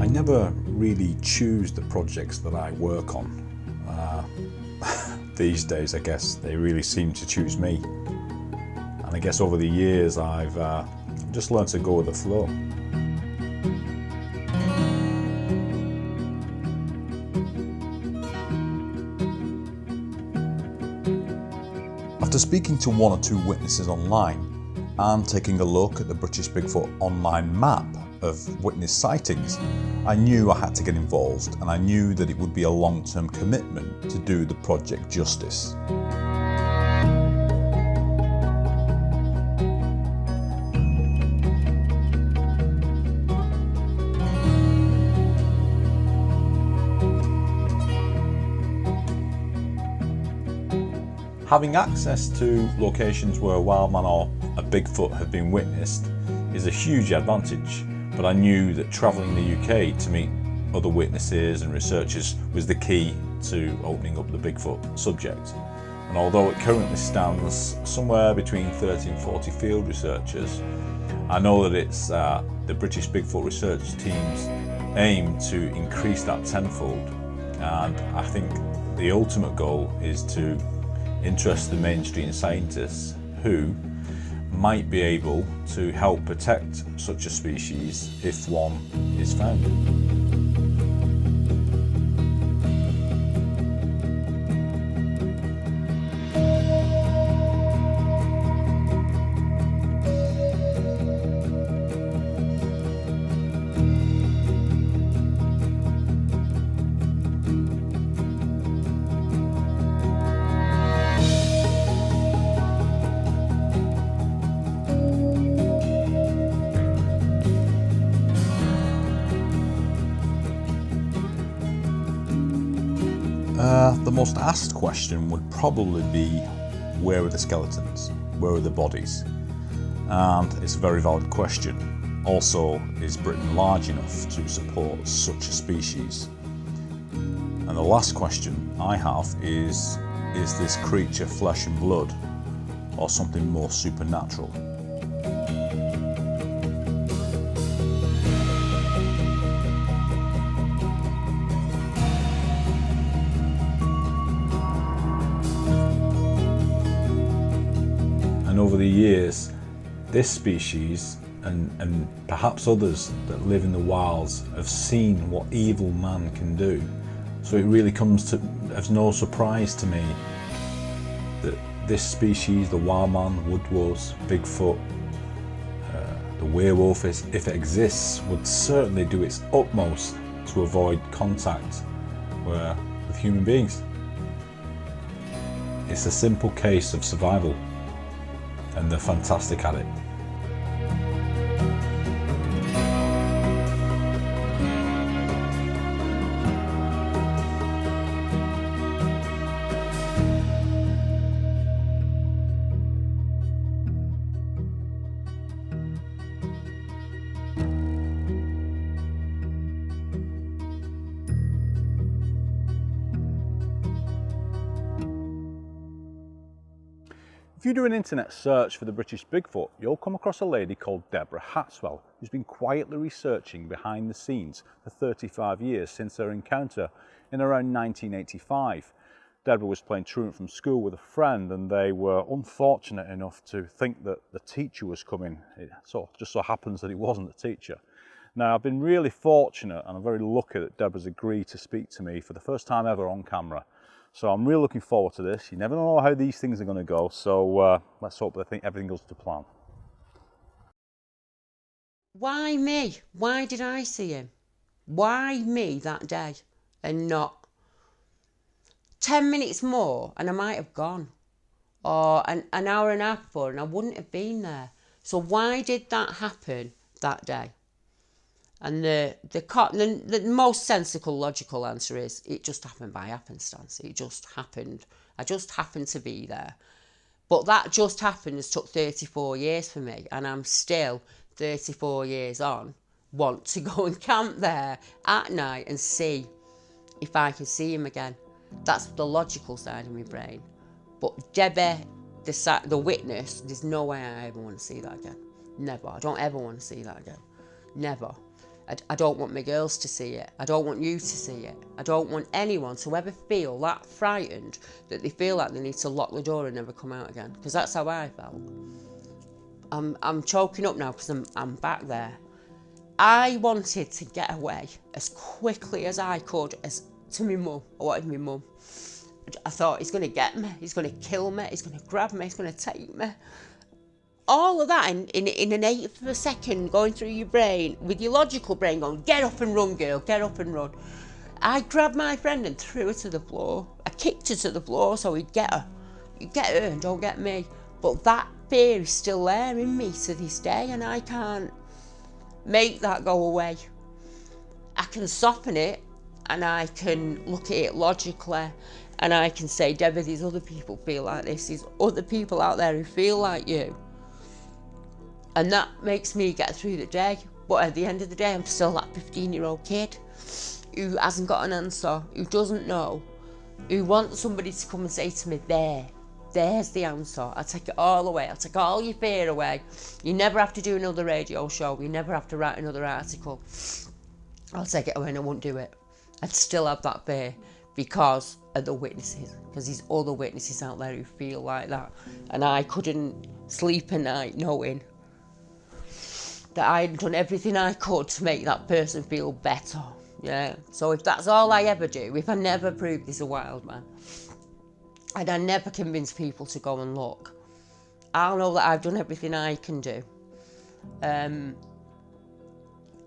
I never really choose the projects that I work on. These days, I guess, they really seem to choose me. And I guess over the years, I've just learned to go with the flow. After speaking to one or two witnesses online and taking a look at the British Bigfoot online map of witness sightings, I knew I had to get involved, and I knew that it would be a long-term commitment to do the project justice. Having access to locations where a wildman or a Bigfoot have been witnessed is a huge advantage, but I knew that travelling the UK to meet other witnesses and researchers was the key to opening up the Bigfoot subject. And although it currently stands somewhere between 30 and 40 field researchers, I know that it's the British Bigfoot research team's aim to increase that tenfold, and I think the ultimate goal is to interest the mainstream scientists who might be able to help protect such a species if one is found. The most asked question would probably be, where are the skeletons? Where are the bodies? And it's a very valid question. Also, is Britain large enough to support such a species? And the last question I have is this creature flesh and blood, or something more supernatural? And over the years, this species and perhaps others that live in the wilds have seen what evil man can do. So it really comes as no surprise to me that this species, the wild man, woodwolves, Bigfoot, the werewolf, if it exists, would certainly do its utmost to avoid contact with human beings. It's a simple case of survival, and they're fantastic at it. If you do an internet search for the British Bigfoot, you'll come across a lady called Deborah Hatswell, who's been quietly researching behind the scenes for 35 years since her encounter in around 1985. Deborah was playing truant from school with a friend, and they were unfortunate enough to think that the teacher was coming. It just so happens that it wasn't the teacher. Now, I've been really fortunate, and I'm very lucky that Deborah's agreed to speak to me for the first time ever on camera. So I'm really looking forward to this. You never know how these things are going to go, so let's hope that everything goes to plan. Why me? Why did I see him? Why me that day and not 10 minutes more and I might have gone, or an hour and a half before and I wouldn't have been there? So why did that happen that day? And the most sensible, logical answer is it just happened by happenstance. It just happened. I just happened to be there. But that just happened has took 34 years for me, and I'm still 34 years on, want to go and camp there at night and see if I can see him again. That's the logical side of my brain. But Debbie, the witness, there's no way I ever want to see that again. Never. I don't ever want to see that again. Never. I don't want my girls to see it. I don't want you to see it. I don't want anyone to ever feel that frightened that they feel like they need to lock the door and never come out again. Because that's how I felt. I'm choking up now because I'm back there. I wanted to get away as quickly as I could to my mum. I wanted my mum. I thought, he's going to get me. He's going to kill me. He's going to grab me. He's going to take me. All of that in an eighth of a second going through your brain, with your logical brain going, get up and run, girl, get up and run. I grabbed my friend and threw her to the floor. I kicked her to the floor so he'd get her. You get her and don't get me. But that fear is still there in me to this day, and I can't make that go away. I can soften it and I can look at it logically and I can say, Deborah, these other people feel like this. There's other people out there who feel like you. And that makes me get through the day. But at the end of the day, I'm still that 15-year-old kid who hasn't got an answer, who doesn't know, who wants somebody to come and say to me, there's the answer. I'll take it all away. I'll take all your fear away. You never have to do another radio show. You never have to write another article. I'll take it away and I won't do it. I'd still have that fear because of the witnesses. Because there's other witnesses out there who feel like that. And I couldn't sleep at night knowing that I'd done everything I could to make that person feel better. Yeah. So if that's all I ever do, if I never prove this a wild man, and I never convince people to go and look, I'll know that I've done everything I can do. And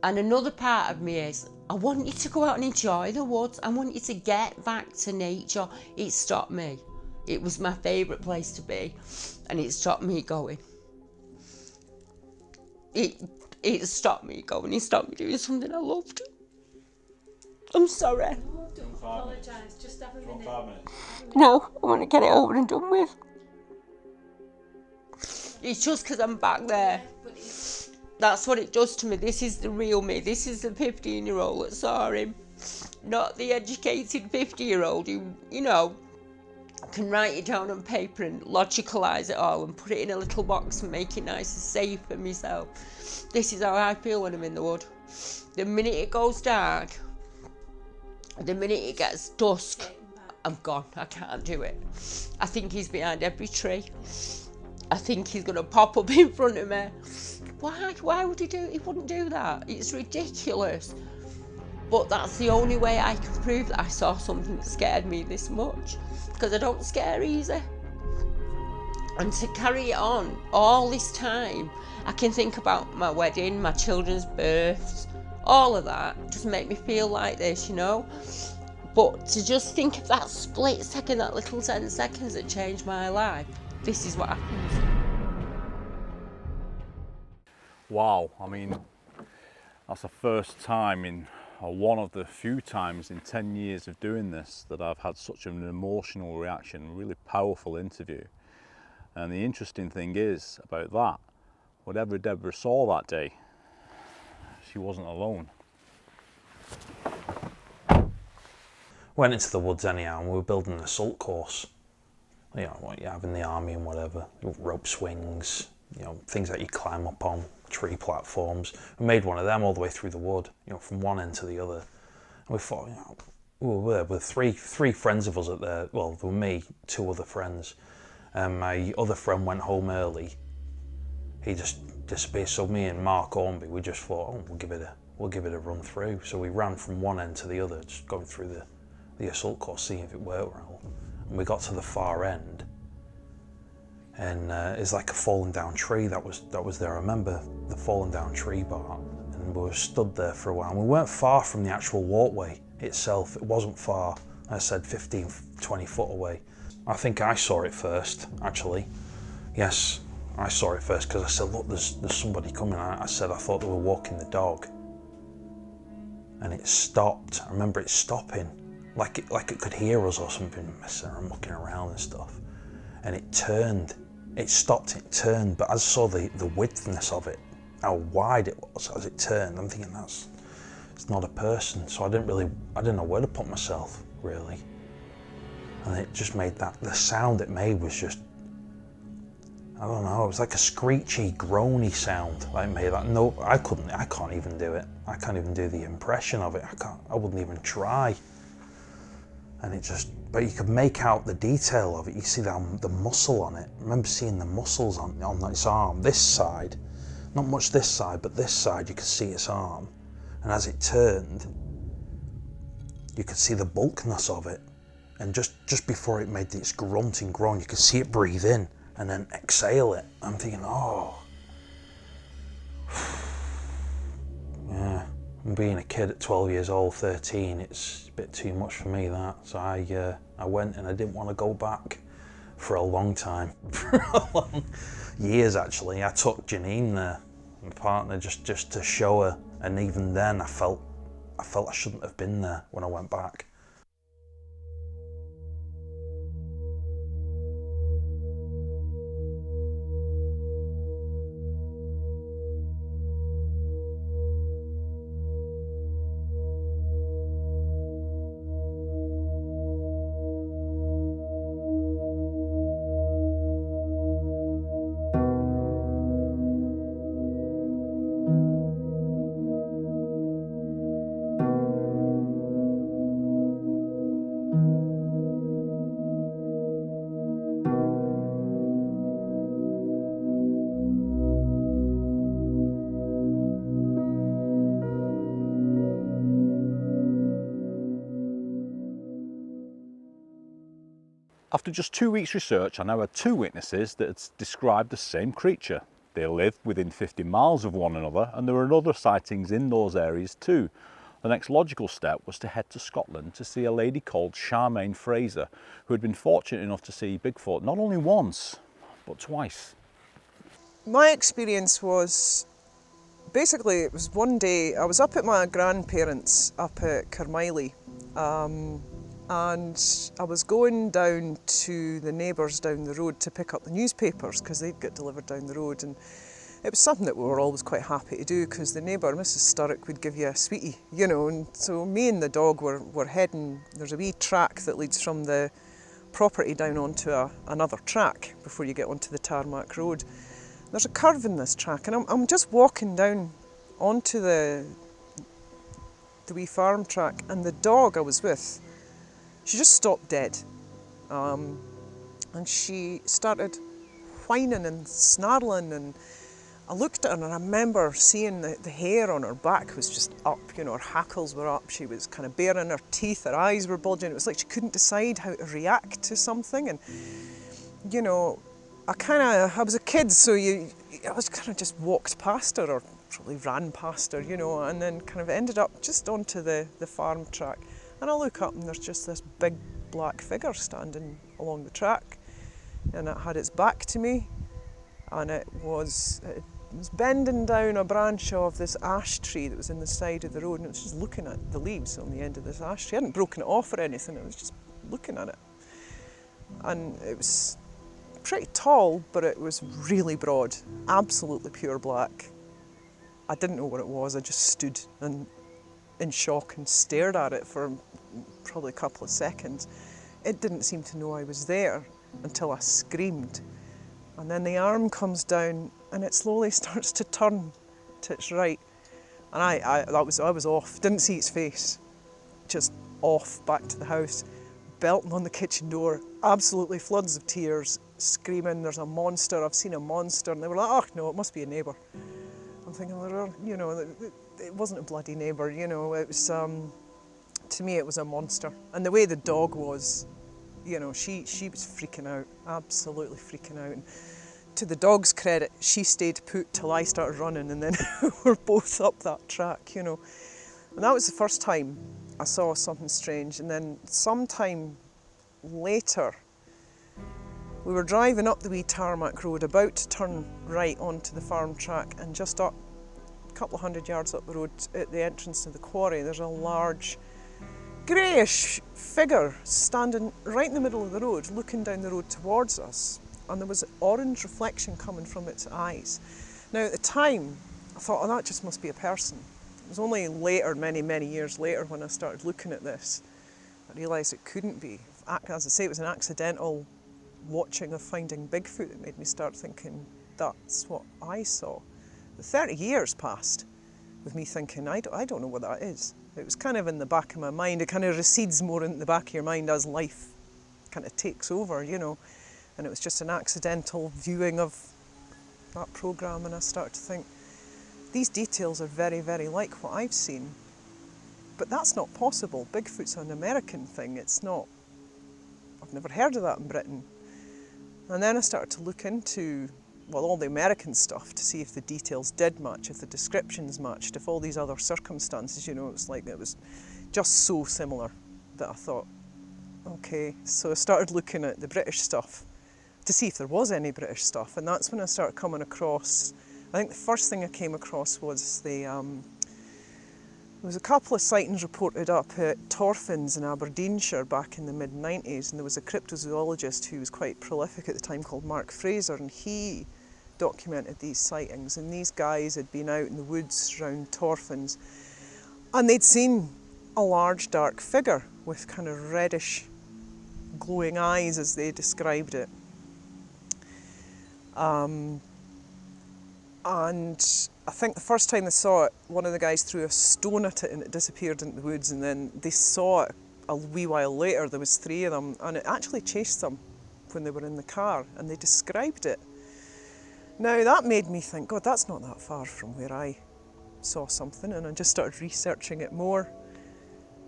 another part of me is, I want you to go out and enjoy the woods. I want you to get back to nature. It stopped me. It was my favourite place to be, and it stopped me going. It stopped me going. It stopped me doing something I loved. I'm sorry. No, don't apologise. Just have a minute. No, I want to get it over and done with. It's just because I'm back there. That's what it does to me. This is the real me. This is the 15-year-old that saw him. Not the educated 50-year-old who, you know, can write it down on paper and logicalise it all and put it in a little box and make it nice and safe for myself. This is how I feel when I'm in the wood. The minute it goes dark, the minute it gets dusk, I'm gone. I can't do it. I think he's behind every tree. I think he's going to pop up in front of me. Why would he do it? He wouldn't do that. It's ridiculous. But that's the only way I can prove that I saw something that scared me this much. Because I don't scare easy. And to carry it on all this time, I can think about my wedding, my children's births, all of that just make me feel like this, you know. But to just think of that split second, that little 10 seconds that changed my life, this is what happened. Wow, I mean, that's the first time or one of the few times in 10 years of doing this that I've had such an emotional reaction, really powerful interview. And the interesting thing is about that, whatever Deborah saw that day, she wasn't alone. Went into the woods anyhow, and we were building an assault course. You know, what you have in the army and whatever, rope swings, you know, things that you climb up on, tree platforms. We made one of them all the way through the wood, you know, from one end to the other. And we thought, you know, we were there with three friends of us at there. Well, there were me, two other friends. My other friend went home early. He just disappeared. So me and Mark Ormby, we just thought, oh, we'll give it a run through. So we ran from one end to the other, just going through the assault course, seeing if it worked well. And we got to the far end, and it's like a fallen down tree that was there. I remember the fallen down tree bark, and we were stood there for a while. And we weren't far from the actual walkway itself. It wasn't far. I said 15, 20 foot away. I think I saw it first, actually. Yes, I saw it first because I said, look, there's somebody coming. I said I thought they were walking the dog, and it stopped. I remember it stopping, like it could hear us or something, messing around, mucking around and stuff. And it turned. It stopped, it turned, but as I saw the widthness of it, how wide it was as it turned, I'm thinking it's not a person. So I didn't know where to put myself, really. And it just made the sound it made was just, I don't know, it was like a screechy, groany sound that it made. No, I can't even do it. I can't even do the impression of it. I wouldn't even try. And it just, but you could make out the detail of it. You see the muscle on it. I remember seeing the muscles on its arm, this side. Not much this side, but this side you could see its arm. And as it turned, you could see the bulkiness of it. And just before it made its grunting groan, you could see it breathe in and then exhale it. I'm thinking, oh. Yeah, and being a kid at 12 years old, 13, it's a bit too much for me, that. So I went, and I didn't want to go back for a long time. Years, actually. I took Janine there, my partner, just to show her. And even then, I felt I shouldn't have been there when I went back. After just 2 weeks research, I now had 2 witnesses that had described the same creature. They lived within 50 miles of one another, and there were other sightings in those areas too. The next logical step was to head to Scotland to see a lady called Charmaine Fraser, who had been fortunate enough to see Bigfoot not only once, but twice. My experience was, basically it was one day, I was up at my grandparents' up at Carmiley, and I was going down to the neighbours down the road to pick up the newspapers because they'd get delivered down the road, and it was something that we were always quite happy to do because the neighbour, Mrs Sturrock, would give you a sweetie, you know, and so me and the dog were heading, there's a wee track that leads from the property down onto another track before you get onto the tarmac road. There's a curve in this track, and I'm just walking down onto the wee farm track, and the dog I was with, she just stopped dead, and she started whining and snarling, and I looked at her and I remember seeing the hair on her back was just up, you know, her hackles were up, she was kind of baring her teeth, her eyes were bulging, it was like she couldn't decide how to react to something. And you know, I was a kid, so I was kind of just walked past her, or probably ran past her, you know, and then kind of ended up just onto the farm track. And I look up and there's just this big black figure standing along the track, and it had its back to me, and it was bending down a branch of this ash tree that was in the side of the road, and it was just looking at the leaves on the end of this ash tree. I hadn't broken it off or anything, it was just looking at it. And it was pretty tall, but it was really broad, absolutely pure black. I didn't know what it was, I just stood in shock and stared at it for probably a couple of seconds. It didn't seem to know I was there until I screamed. And then the arm comes down and it slowly starts to turn to its right. And I was off, didn't see its face, just off back to the house, belting on the kitchen door, absolutely floods of tears, screaming, there's a monster, I've seen a monster. And they were like, oh no, it must be a neighbour. I'm thinking, you know, it wasn't a bloody neighbour, you know, it was, to me it was a monster. And the way the dog was, you know, she was freaking out, absolutely freaking out. And to the dog's credit, she stayed put till I started running, and then we're both up that track, you know. And that was the first time I saw something strange. And then sometime later, we were driving up the wee tarmac road, about to turn right onto the farm track, and just up a couple of 100 yards up the road at the entrance to the quarry, there's a large greyish figure standing right in the middle of the road, looking down the road towards us, and there was an orange reflection coming from its eyes. Now at the time, I thought, oh, that just must be a person. It was only later, many, many years later, when I started looking at this, I realised it couldn't be. As I say, it was an accidental watching of Finding Bigfoot that made me start thinking that's what I saw. The 30 years passed with me thinking, I don't know what that is. It was kind of in the back of my mind. It kind of recedes more in the back of your mind as life kind of takes over, you know. And it was just an accidental viewing of that programme, and I started to think, these details are very, very like what I've seen. But that's not possible. Bigfoot's an American thing. It's not, I've never heard of that in Britain. And then I started to look into, well, all the American stuff to see if the details did match, if the descriptions matched, if all these other circumstances, you know, it's like it was just so similar that I thought, okay. So I started looking at the British stuff to see if there was any British stuff, and that's when I started coming across, I think the first thing I came across was there was a couple of sightings reported up at Torfins in Aberdeenshire back in the mid-90s, and there was a cryptozoologist who was quite prolific at the time called Mark Fraser, and he documented these sightings, and these guys had been out in the woods around Torfins and they'd seen a large dark figure with kind of reddish glowing eyes as they described it. And I think the first time they saw it, one of the guys threw a stone at it and it disappeared into the woods, and then they saw it a wee while later. There was 3 of them, and it actually chased them when they were in the car, and they described it. Now that made me think, God, that's not that far from where I saw something, and I just started researching it more.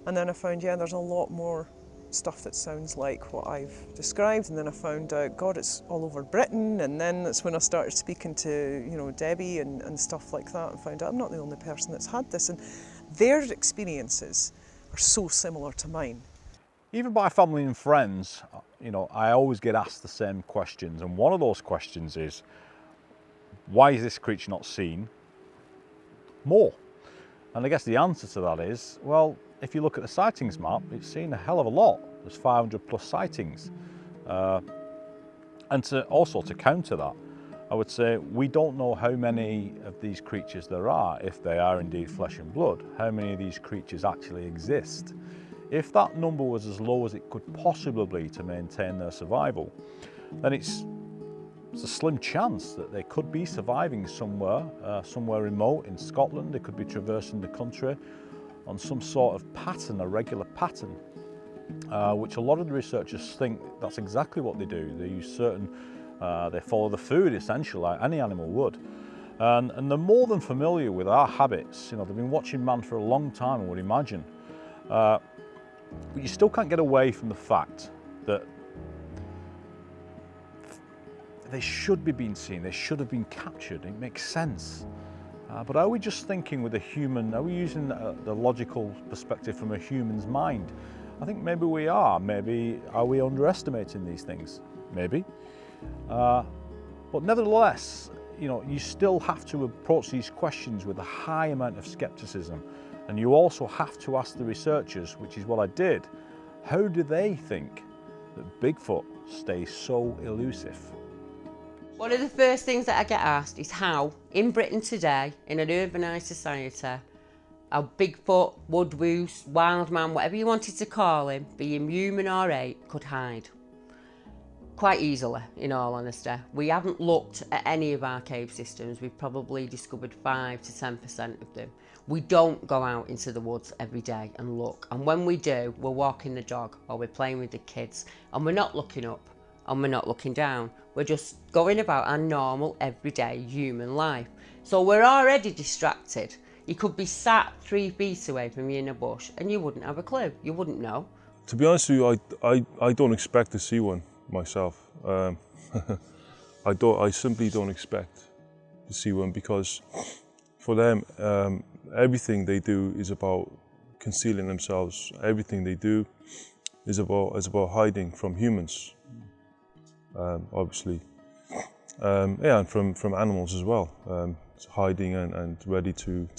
And then I found, yeah, there's a lot more stuff that sounds like what I've described, and then I found out, God, it's all over Britain, and then that's when I started speaking to, you know, Debbie and stuff like that, and found out I'm not the only person that's had this, and their experiences are so similar to mine. Even by family and friends, you know, I always get asked the same questions, and one of those questions is, why is this creature not seen more? And I guess the answer to that is, well, if you look at the sightings map, it's seen a hell of a lot. There's 500 plus sightings. And to counter that, I would say we don't know how many of these creatures there are, if they are indeed flesh and blood, how many of these creatures actually exist. If that number was as low as it could possibly be to maintain their survival, then it's a slim chance that they could be surviving somewhere remote in Scotland. They could be traversing the country on some sort of pattern, a regular pattern, which a lot of the researchers think that's exactly what they do. They use they follow the food essentially, like any animal would. And they're more than familiar with our habits. You know, they've been watching man for a long time, I would imagine. But you still can't get away from the fact that they should be being seen, they should have been captured. It makes sense. But are we just thinking with a human, are we using the logical perspective from a human's mind? I think maybe we are. Maybe are we underestimating these things? Maybe. But nevertheless, you know, you still have to approach these questions with a high amount of skepticism. And you also have to ask the researchers, which is what I did, how do they think that Bigfoot stays so elusive? One of the first things that I get asked is how, in Britain today, in an urbanised society, a Bigfoot, woodwoose, wild man, whatever you wanted to call him, be him human or ape, could hide. Quite easily, in all honesty. We haven't looked at any of our cave systems. We've probably discovered 5 to 10% of them. We don't go out into the woods every day and look. And when we do, we're walking the dog or we're playing with the kids, and we're not looking up and we're not looking down. We're just going about our normal, everyday human life. So we're already distracted. You could be sat 3 feet away from you in a bush and you wouldn't have a clue. You wouldn't know. To be honest with you, I don't expect to see one myself. I simply don't expect to see one, because for them, everything they do is about concealing themselves. Everything they do is about hiding from humans. Obviously, yeah, and from animals as well. Hiding and ready to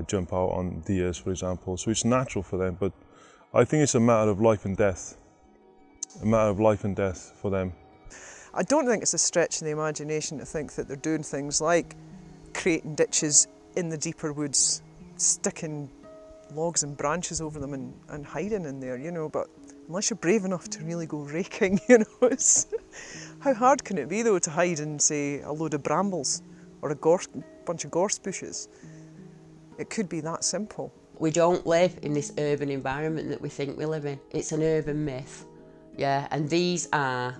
jump out on deers, for example. So it's natural for them, but I think it's a matter of life and death. A matter of life and death for them. I don't think it's a stretch in the imagination to think that they're doing things like creating ditches in the deeper woods, sticking logs and branches over them and hiding in there, you know, but unless you're brave enough to really go raking, you know. How hard can it be though to hide in, say, a load of brambles or a bunch of gorse bushes? It could be that simple. We don't live in this urban environment that we think we live in. It's an urban myth, yeah, and these are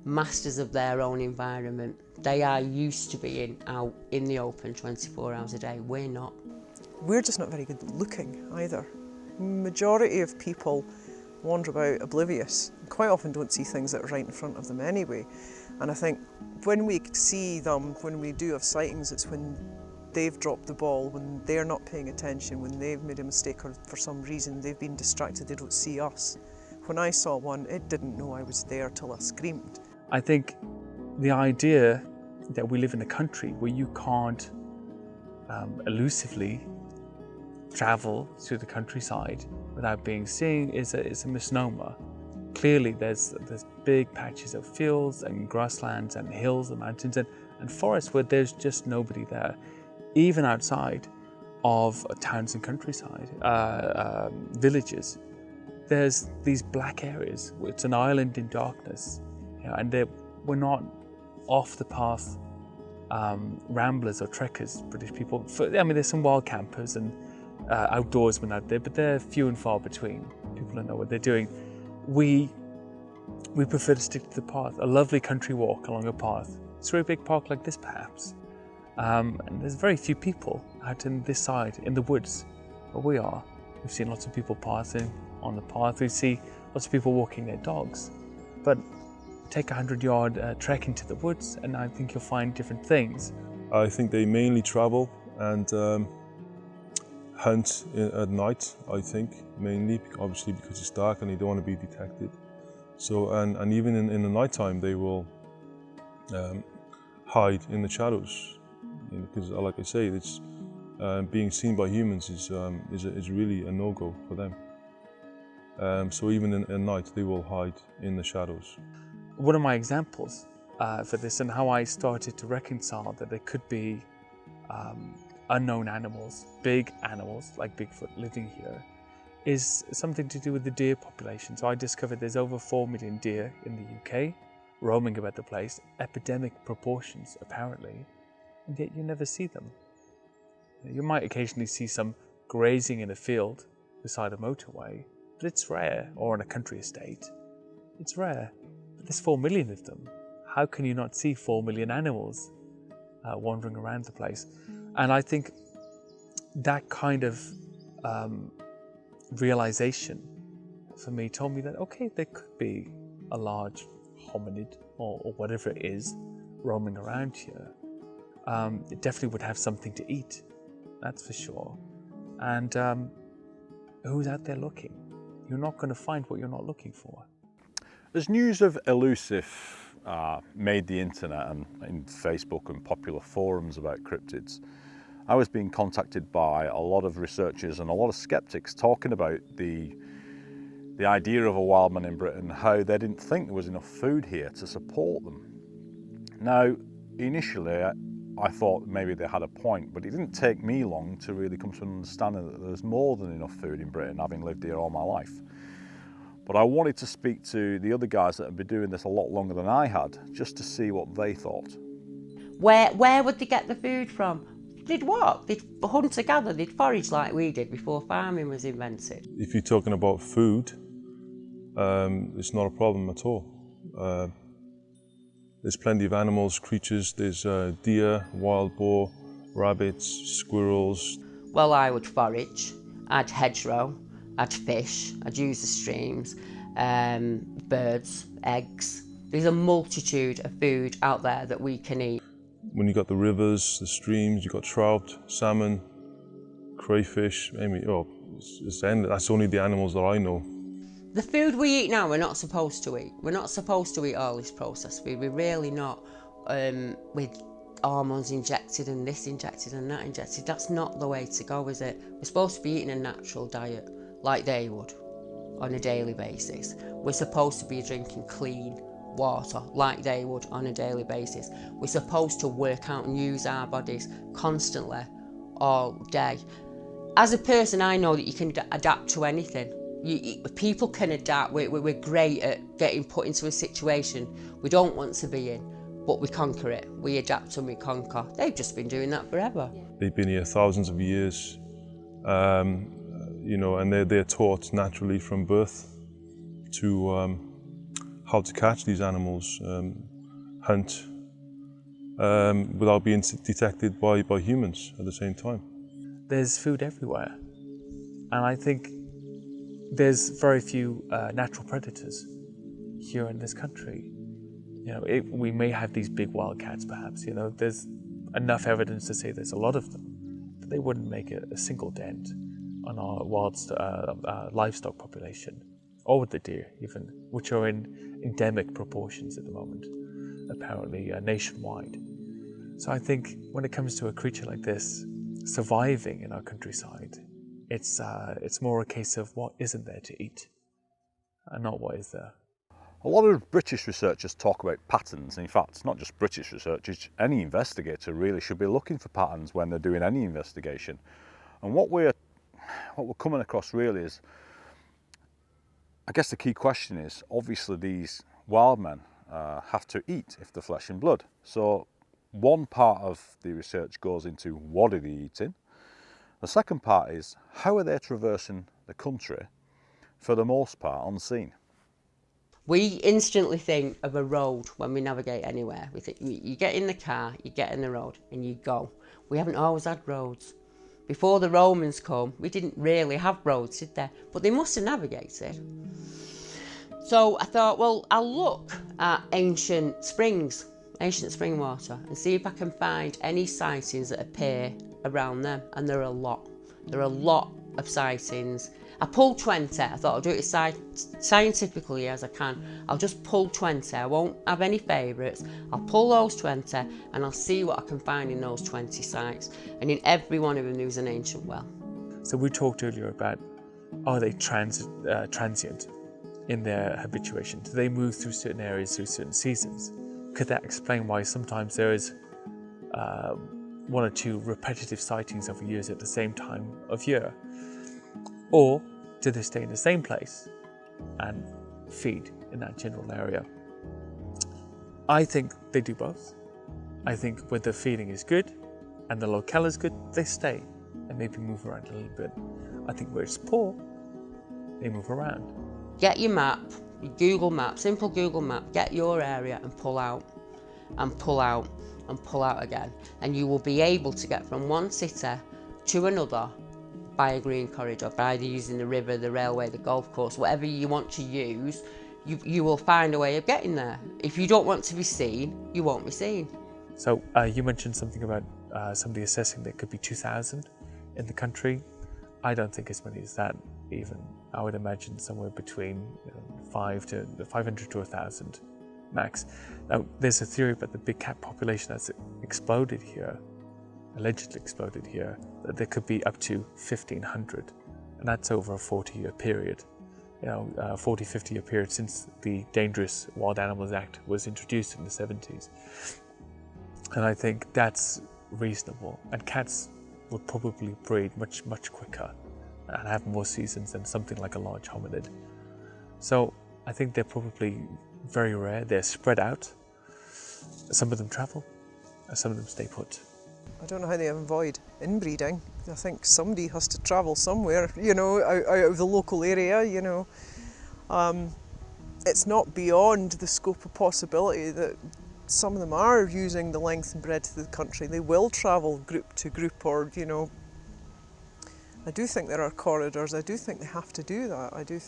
masters of their own environment. They are used to being out in the open 24 hours a day. We're not. We're just not very good at looking either. Majority of people wander about oblivious, quite often don't see things that are right in front of them anyway. And I think when we see them, when we do have sightings, it's when they've dropped the ball, when they're not paying attention, when they've made a mistake or for some reason they've been distracted, they don't see us. When I saw one, it didn't know I was there till I screamed. I think the idea that we live in a country where you can't elusively travel through the countryside without being seen is a misnomer. Clearly there's big patches of fields and grasslands and hills and mountains and forests where there's just nobody there. Even outside of towns and countryside, villages, there's these black areas. It's an island in darkness, you know, and we're not off the path ramblers or trekkers, British people. I mean, there's some wild campers and outdoorsmen out there, but they're few and far between. People don't know what they're doing. We prefer to stick to the path, a lovely country walk along a path through a big park like this, perhaps. And there's very few people out in this side, in the woods, where we are. We've seen lots of people passing on the path. We see lots of people walking their dogs. But take a 100-yard trek into the woods, and I think you'll find different things. I think they mainly travel and hunt at night, I think, mainly, obviously because it's dark and they don't want to be detected. So, and even in the nighttime, they will hide in the shadows. Because, like I say, it's being seen by humans is really a no-go for them. So even at night, they will hide in the shadows. One of my examples for this and how I started to reconcile that there could be unknown animals, big animals like Bigfoot living here, is something to do with the deer population. So I discovered there's over 4 million deer in the UK, roaming about the place, epidemic proportions apparently, and yet you never see them. You might occasionally see some grazing in a field beside a motorway, but it's rare, or on a country estate. It's rare, but there's 4 million of them. How can you not see 4 million animals wandering around the place? And I think that kind of realization for me told me that, okay, there could be a large hominid or whatever it is roaming around here. It definitely would have something to eat, that's for sure. And who's out there looking? You're not going to find what you're not looking for. As news of Elusive made the internet and in Facebook and popular forums about cryptids, I was being contacted by a lot of researchers and a lot of skeptics talking about the idea of a wild man in Britain, how they didn't think there was enough food here to support them. Now, initially, I thought maybe they had a point, but it didn't take me long to really come to an understanding that there's more than enough food in Britain, having lived here all my life. But I wanted to speak to the other guys that have been doing this a lot longer than I had, just to see what they thought. Where would they get the food from? They'd walk, they'd hunt together, they'd forage like we did before farming was invented. If you're talking about food, it's not a problem at all. There's plenty of animals, creatures. There's deer, wild boar, rabbits, squirrels. Well, I would forage, I'd hedgerow, I'd fish, I'd use the streams, birds, eggs. There's a multitude of food out there that we can eat. When you got the rivers, the streams, you got trout, salmon, crayfish. Maybe, that's only the animals that I know. The food we eat now, we're not supposed to eat. We're not supposed to eat all this processed food. We're really not, with hormones injected and this injected and that injected. That's not the way to go, is it? We're supposed to be eating a natural diet, like they would, on a daily basis. We're supposed to be drinking clean water, like they would on a daily basis. We're supposed to work out and use our bodies constantly, all day. As a person, I know that you can adapt to anything. People can adapt. We're great at getting put into a situation we don't want to be in, but we conquer it. We adapt and we conquer. They've just been doing that forever. They've been here thousands of years, you know, and they're taught naturally from birth to how to catch these animals, hunt, without being detected by humans at the same time. There's food everywhere, and I think there's very few natural predators here in this country. You know, we may have these big wildcats, perhaps. You know, there's enough evidence to say there's a lot of them, but they wouldn't make a single dent on our livestock population, or with the deer even, which are in endemic proportions at the moment, apparently nationwide. So I think when it comes to a creature like this surviving in our countryside, it's more a case of what isn't there to eat, and not what is there. A lot of British researchers talk about patterns. In fact, not just British researchers, any investigator really should be looking for patterns when they're doing any investigation. And what we're coming across really is, I guess the key question is, obviously these wild men have to eat if they're flesh and blood. So one part of the research goes into what are they eating. The second part is how are they traversing the country, for the most part unseen. We instantly think of a road when we navigate anywhere. We think you get in the car, you get in the road and you go. We haven't always had roads. Before the Romans come, we didn't really have roads, did they? But they must have navigated. So I thought, well, I'll look at ancient spring water, and see if I can find any sightings that appear around them. And there are a lot. There are a lot of sightings. I pulled 20. I thought I'll do it as scientifically as I can. I'll just pull 20. I won't have any favourites. I'll pull those 20 and I'll see what I can find in those 20 sites. And in every one of them there was an ancient well. So we talked earlier about, are they transient in their habituation? Do they move through certain areas through certain seasons? Could that explain why sometimes there is one or two repetitive sightings over years at the same time of year? Or do they stay in the same place and feed in that general area? I think they do both. I think when the feeding is good and the locale is good, they stay and maybe move around a little bit. I think where it's poor, they move around. Get your map, your Google map, simple Google map, get your area and pull out and pull out and pull out again. And you will be able to get from one city to another by a green corridor, by either using the river, the railway, the golf course, whatever you want to use, you will find a way of getting there. If you don't want to be seen, you won't be seen. So you mentioned something about somebody assessing there could be 2,000 in the country. I don't think as many as that even. I would imagine somewhere between 500 to 1,000 max. Now, there's a theory about the big cat population that's exploded here, allegedly exploded here, that there could be up to 1,500, and that's over a 40-year period. 40-50-year period since the Dangerous Wild Animals Act was introduced in the 70s. And I think that's reasonable. And cats would probably breed much, much quicker and have more seasons than something like a large hominid. So I think they're probably very rare. They're spread out. Some of them travel, and some of them stay put. I don't know how they avoid inbreeding. I think somebody has to travel somewhere, out of the local area, It's not beyond the scope of possibility that some of them are using the length and breadth of the country. They will travel group to group, or, I do think there are corridors. I do think they have to do that. I do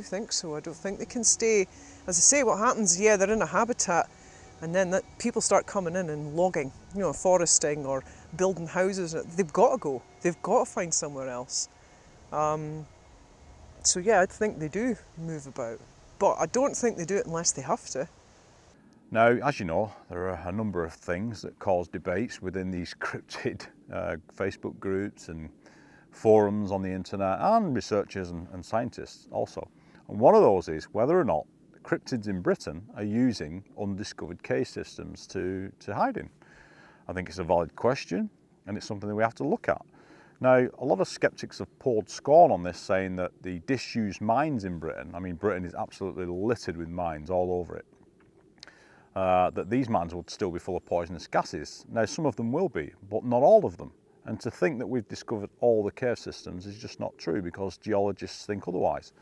think so. I don't think they can stay. As I say, what happens, they're in a habitat, and then people start coming in and logging, foresting or building houses. They've got to go. They've got to find somewhere else. So I think they do move about. But I don't think they do it unless they have to. Now, as you know, there are a number of things that cause debates within these cryptid Facebook groups and forums on the internet, and researchers and scientists also. And one of those is whether or not cryptids in Britain are using undiscovered cave systems to hide in. I think it's a valid question, and it's something that we have to look at. Now, a lot of sceptics have poured scorn on this, saying that the disused mines in Britain, I mean, Britain is absolutely littered with mines all over it, that these mines would still be full of poisonous gases. Now, some of them will be, but not all of them. And to think that we've discovered all the cave systems is just not true, because geologists think otherwise.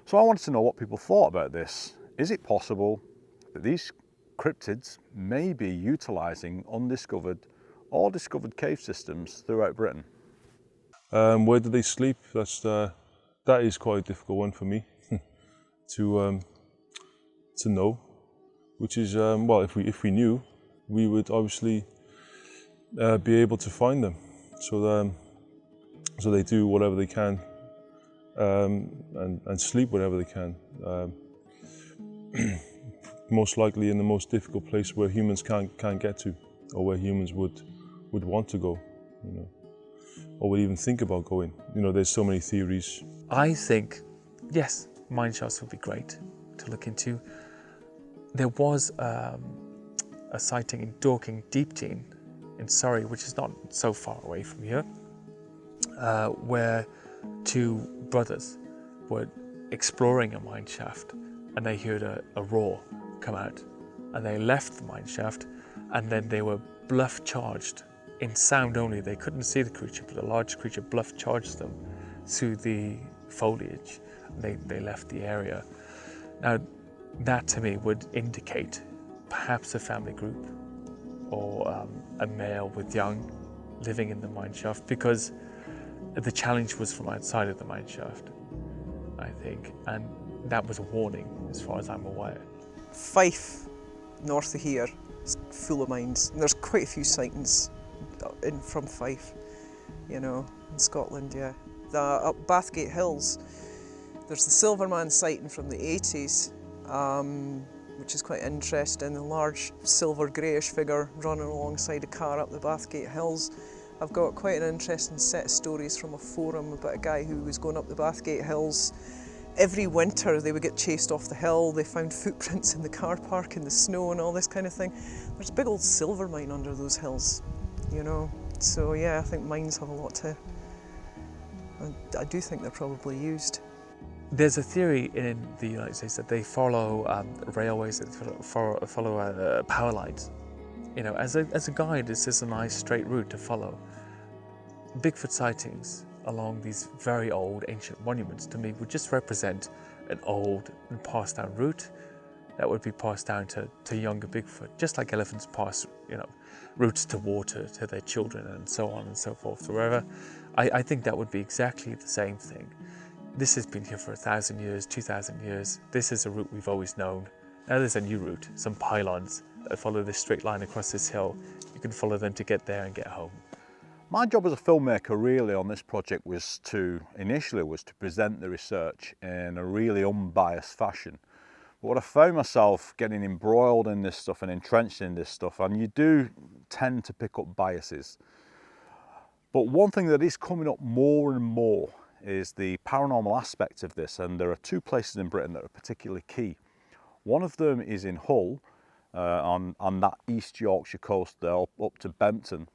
So I wanted to know what people thought about this. Is it possible that these cryptids may be utilising undiscovered or discovered cave systems throughout Britain? Where do they sleep? That is quite a difficult one for me to know. Which is well, if we knew, we would obviously be able to find them. So they do whatever they can and sleep whatever they can. Most likely in the most difficult place where humans can't get to, or where humans would want to go, you know, or would even think about going. You know, there's so many theories. I think, yes, mine shafts would be great to look into. There was a sighting in Dorking Deepdene in Surrey, which is not so far away from here, where two brothers were exploring a mine shaft and they heard a roar come out, and they left the mine shaft, and then they were bluff charged in sound only. They couldn't see the creature, but a large creature bluff charged them through the foliage. They left the area. Now, that to me would indicate perhaps a family group or a male with young living in the mine shaft, because the challenge was from outside of the mine shaft, I think, and that was a warning as far as I'm aware. Fife, north of here, is full of mines. And there's quite a few sightings from Fife, you know, in Scotland, yeah. Up Bathgate Hills, there's the Silverman sighting from the 80s, which is quite interesting. A large silver greyish figure running alongside a car up the Bathgate Hills. I've got quite an interesting set of stories from a forum about a guy who was going up the Bathgate Hills. Every winter they would get chased off the hill. They found footprints in the car park in the snow and all this kind of thing. There's a big old silver mine under those hills, you know. So yeah, I think mines have a lot to... I do think they're probably used. There's a theory in the United States that they follow railways, that follow power lines. You know, as a guide, this is a nice straight route to follow. Bigfoot sightings along these very old ancient monuments to me would just represent an old and passed down route that would be passed down to younger Bigfoot, just like elephants pass, you know, routes to water to their children and so on and so forth forever. I think that would be exactly the same thing. This has been here for 1,000 years, 2,000 years. This is a route we've always known. Now there's a new route, some pylons that follow this straight line across this hill. You can follow them to get there and get home. My job as a filmmaker really on this project was initially to present the research in a really unbiased fashion. But what I found myself getting embroiled in this stuff and entrenched in this stuff, and you do tend to pick up biases. But one thing that is coming up more and more is the paranormal aspect of this, and there are two places in Britain that are particularly key. One of them is in Hull, on that East Yorkshire coast there, up to Bempton.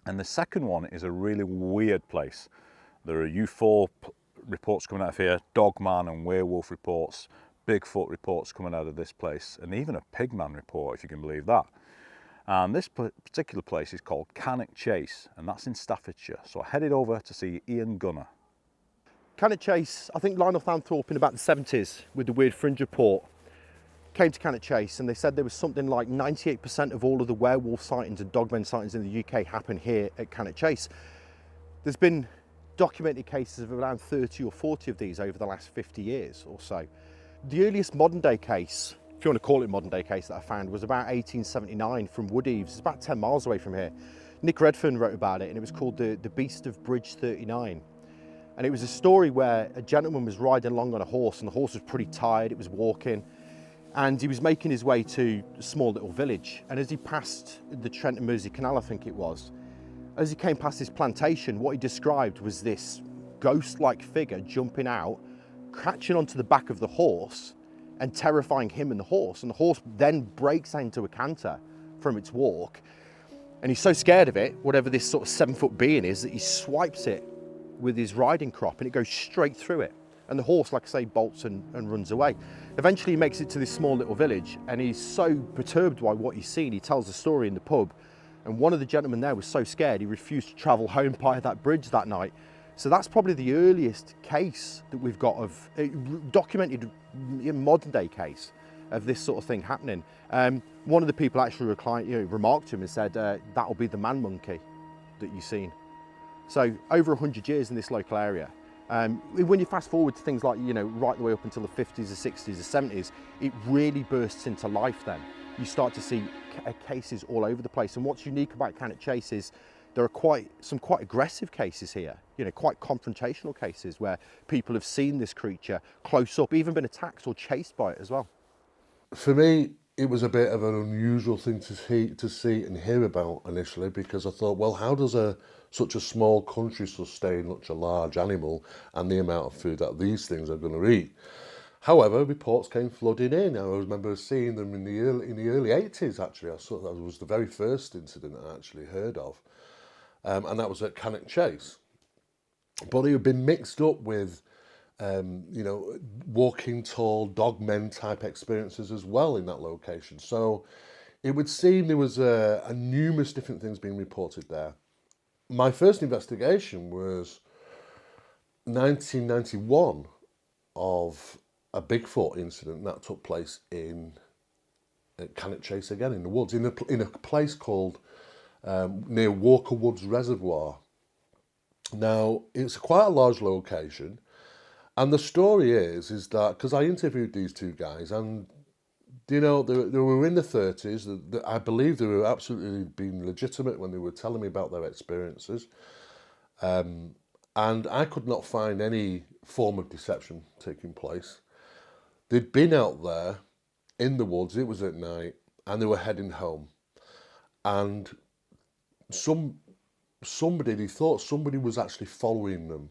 And the second one is a really weird place. There are UFO reports coming out of here, Dogman and werewolf reports, Bigfoot reports coming out of this place, and even a pigman report, if you can believe that. And this particular place is called Cannock Chase, and that's in Staffordshire. So I headed over to see Ian Gunner. Cannock Chase, I think Lionel Thanthorpe in about the 70s with the Weird Fringe report came to Cannock Chase, and they said there was something like 98% of all of the werewolf sightings and dogmen sightings in the UK happen here at Cannock Chase. There's been documented cases of around 30 or 40 of these over the last 50 years or so. The earliest modern day case, if you want to call it modern day case, that I found was about 1879 from Woodeaves. It's about 10 miles away from here. Nick Redfern wrote about it, and it was called the Beast of Bridge 39. And it was a story where a gentleman was riding along on a horse, and the horse was pretty tired, it was walking, and he was making his way to a small little village. And as he passed the Trent and Mersey Canal, I think it was, as he came past this plantation, what he described was this ghost-like figure jumping out, catching onto the back of the horse and terrifying him and the horse. And the horse then breaks into a canter from its walk. And he's so scared of it, whatever this sort of 7-foot being is, that he swipes it with his riding crop and it goes straight through it. And the horse, like I say, bolts and runs away. Eventually he makes it to this small little village and he's so perturbed by what he's seen. He tells the story in the pub, and one of the gentlemen there was so scared he refused to travel home by that bridge that night. So that's probably the earliest case that we've got of documented modern day case of this sort of thing happening. One of the people actually remarked to him and said, that'll be the man monkey that you've seen. So over 100 years in this local area. When you fast forward to things like, right the way up until the 50s, the 60s, the 70s, it really bursts into life then. You start to see cases all over the place. And what's unique about Cannock Chase is there are some quite aggressive cases here, quite confrontational cases where people have seen this creature close up, even been attacked or chased by it as well. For me, it was a bit of an unusual thing to see and hear about initially, because I thought, well, how does such a small country sustain such a large animal and the amount of food that these things are going to eat? However, reports came flooding in. I remember seeing them in the early 80s, actually. I saw that was the very first incident I actually heard of. And that was at Cannock Chase. But it had been mixed up with, walking tall dogmen type experiences as well in that location. So it would seem there was a numerous different things being reported there. My first investigation was 1991 of a Bigfoot incident that took place at Cannock Chase again in the woods, in a place called near Walker Woods Reservoir. Now, it's quite a large location, and the story is that, because I interviewed these two guys, and they were in the 30s, I believe they were absolutely being legitimate when they were telling me about their experiences, and I could not find any form of deception taking place. They'd been out there in the woods, it was at night, and they were heading home, and they thought somebody was actually following them,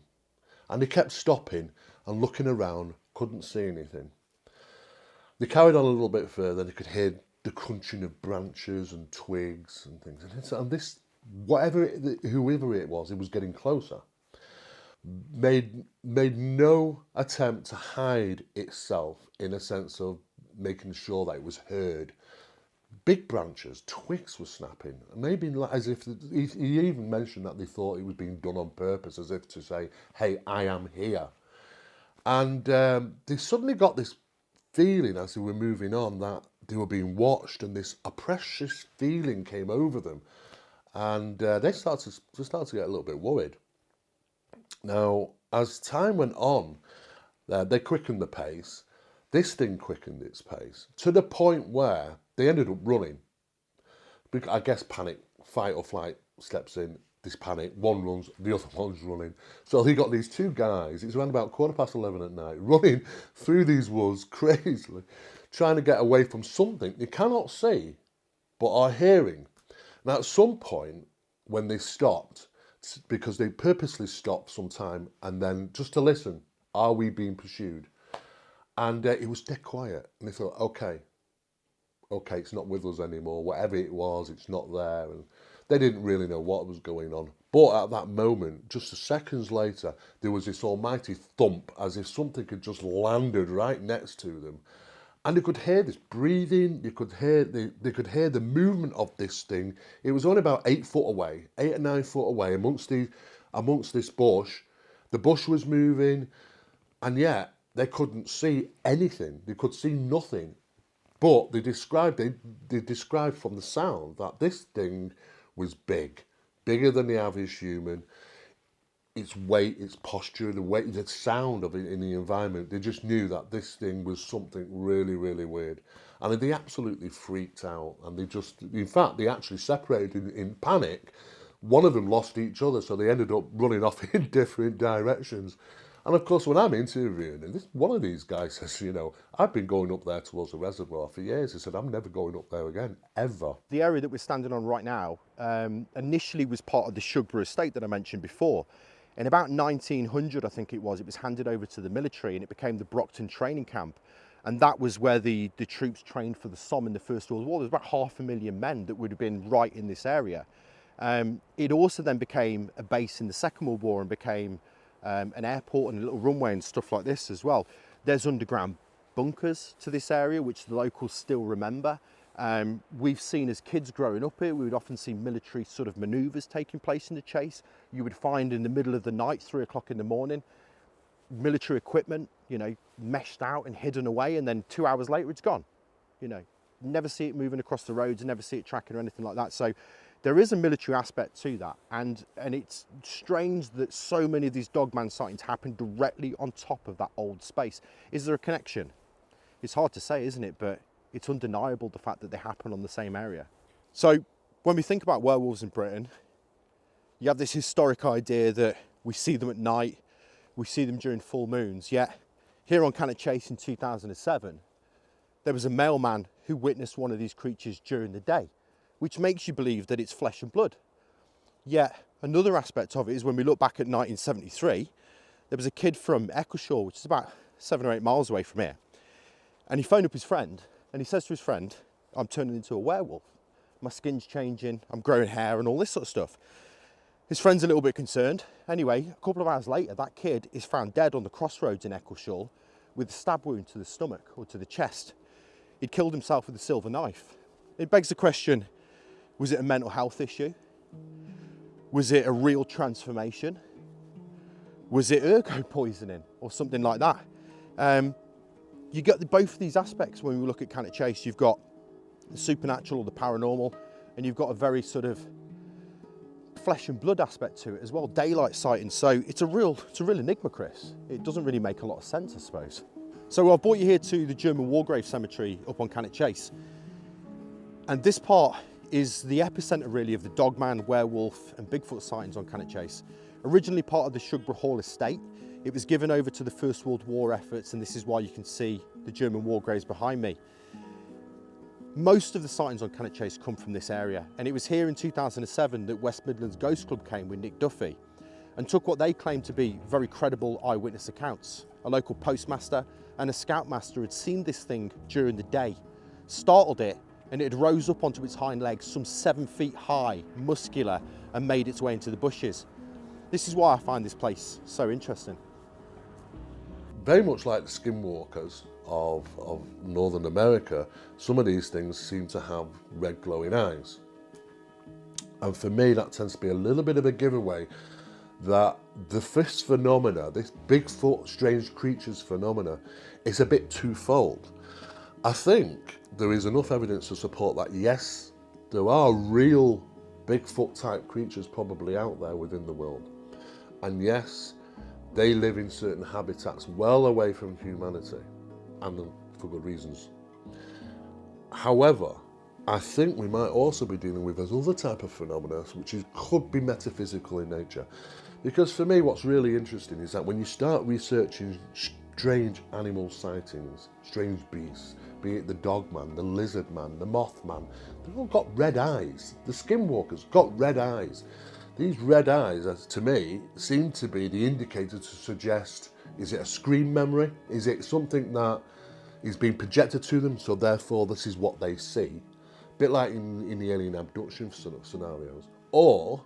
and they kept stopping and looking around, couldn't see anything. They carried on a little bit further, they could hear the crunching of branches and twigs and things, and this, whoever it was getting closer. Made no attempt to hide itself in a sense of making sure that it was heard. Big branches, twigs were snapping, maybe as if he even mentioned that they thought it was being done on purpose, as if to say, hey, I am here. And they suddenly got this feeling as they were moving on that they were being watched, and this oppressive feeling came over them, and they started to get a little bit worried. Now, as time went on, they quickened the pace. This thing quickened its pace to the point where they ended up running. I guess panic, fight or flight steps in, this panic, one runs, the other one's running. So they got these two guys, it's around about 11:15 at night, running through these woods crazily, trying to get away from something they cannot see, but are hearing. Now, at some point, when they stopped, because they purposely stopped sometime and then just to listen, are we being pursued? And it was dead quiet, and they thought, okay, it's not with us anymore, whatever it was, it's not there. And they didn't really know what was going on, but at that moment, just seconds later, there was this almighty thump, as if something had just landed right next to them, and they could hear this breathing. They could hear the movement of this thing. It was only about 8 or 9 foot away, amongst this bush. The bush was moving, and yet they couldn't see anything. They could see nothing. But they described from the sound that this thing was bigger than the average human. Its weight, its posture, the sound of it in the environment, they just knew that this thing was something really, really weird. And they absolutely freaked out. And they actually separated in panic. One of them lost each other, so they ended up running off in different directions. And of course, when I'm interviewing, and one of these guys says, I've been going up there towards the reservoir for years. He said, I'm never going up there again, ever. The area that we're standing on right now initially was part of the Shugborough estate that I mentioned before. In about 1900, I think it was handed over to the military, and it became the Brockton training camp. And that was where the troops trained for the Somme in the First World War. There's about 500,000 men that would have been right in this area. It also then became a base in the Second World War and became an airport and a little runway and stuff like this as well. There's underground bunkers to this area, which the locals still remember. We've seen as kids growing up here, we would often see military sort of manoeuvres taking place in the chase. You would find in the middle of the night, 3 o'clock in the morning, military equipment, you know, meshed out and hidden away, and then 2 hours later it's gone. You know, never see it moving across the roads, never see it tracking or anything like that. So there is a military aspect to that, and it's strange that so many of these dogman sightings happen directly on top of that old space. Is there a connection? It's hard to say, isn't it? But it's undeniable the fact that they happen on the same area. So when we think about werewolves in Britain, you have this historic idea that we see them at night, we see them during full moons, yet here on Cannock Chase in 2007, there was a mailman who witnessed one of these creatures during the day, which makes you believe that it's flesh and blood. Yet another aspect of it is when we look back at 1973, there was a kid from Eccleshall, which is about 7 or 8 miles away from here, and he phoned up his friend and he says to his friend, I'm turning into a werewolf. My skin's changing, I'm growing hair and all this sort of stuff. His friend's a little bit concerned. Anyway, a couple of hours later, that kid is found dead on the crossroads in Eccleshall with a stab wound to the stomach or to the chest. He'd killed himself with a silver knife. It begs the question, was it a mental health issue? Was it a real transformation? Was it ergo poisoning or something like that? You get both of these aspects when we look at Cannock Chase. You've got the supernatural or the paranormal, and you've got a very sort of flesh and blood aspect to it as well, daylight sightings. So it's a real enigma, Chris. It doesn't really make a lot of sense, I suppose. So I've brought you here to the German War Grave Cemetery up on Cannock Chase. And this part is the epicenter really of the dogman, werewolf and Bigfoot sightings on Cannock Chase. Originally part of the Shugborough Hall estate, it was given over to the First World War efforts, and this is why you can see the German war graves behind me. Most of the sightings on Cannock Chase come from this area, and it was here in 2007 that West Midlands Ghost Club came with Nick Duffy and took what they claimed to be very credible eyewitness accounts. A local postmaster and a scoutmaster had seen this thing during the day, startled it, and it had rose up onto its hind legs some 7 feet high, muscular, and made its way into the bushes. This is why I find this place so interesting. Very much like the skinwalkers of Northern America, some of these things seem to have red glowing eyes. And for me, that tends to be a little bit of a giveaway that this phenomena, this Bigfoot strange creatures phenomena, is a bit twofold. I think there is enough evidence to support that, yes, there are real Bigfoot type creatures probably out there within the world. And yes, they live in certain habitats well away from humanity, and for good reasons. However, I think we might also be dealing with another type of phenomena which could be metaphysical in nature. Because for me, what's really interesting is that when you start researching strange animal sightings, strange beasts, be it the dogman, the lizard man, the mothman, they've all got red eyes. The skinwalkers got red eyes. These red eyes, to me, seem to be the indicator to suggest, is it a screen memory? Is it something that is being projected to them, so therefore this is what they see? A bit like in the alien abduction scenarios. Or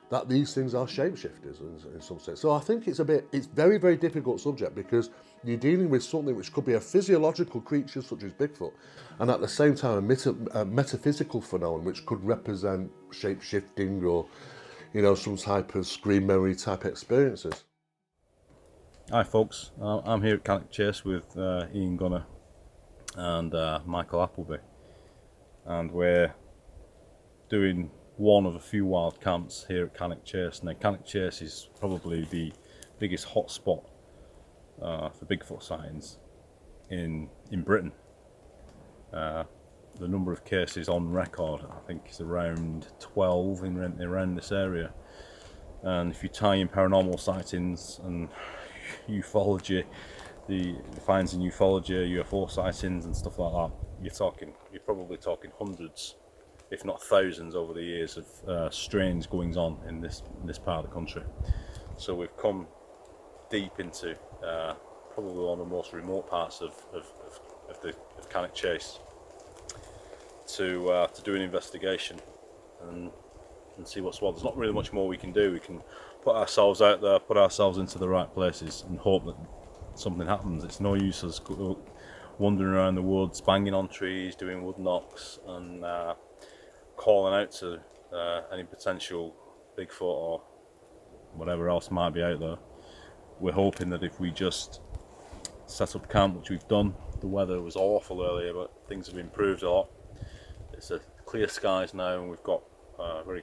that these things are shapeshifters in some sense. So I think it's very, very difficult subject because you're dealing with something which could be a physiological creature such as Bigfoot, and at the same time a metaphysical phenomenon which could represent shape-shifting or, you know, some type of screen memory type experiences. Hi folks, I'm here at Cannock Chase with Ian Gunner and Michael Appleby, and we're doing one of a few wild camps here at Cannock Chase. Now Cannock Chase is probably the biggest hotspot for Bigfoot sightings in Britain. The number of cases on record, I think, is around 12 around this area. And if you tie in paranormal sightings and ufology, the finds in ufology, UFO sightings and stuff like that, you're probably talking hundreds, if not thousands, over the years of strange goings on in this part of the country. So we've come deep into probably one of the most remote parts of Cannock Chase, to do an investigation and see what's what. There's not really much more we can do. We can put ourselves out there, put ourselves into the right places, and hope that something happens. It's no use us wandering around the woods, banging on trees, doing wood knocks, and calling out to any potential Bigfoot or whatever else might be out there. We're hoping that if we just set up camp, which we've done, the weather was awful earlier, but things have improved a lot. It's a clear skies now, and we've got really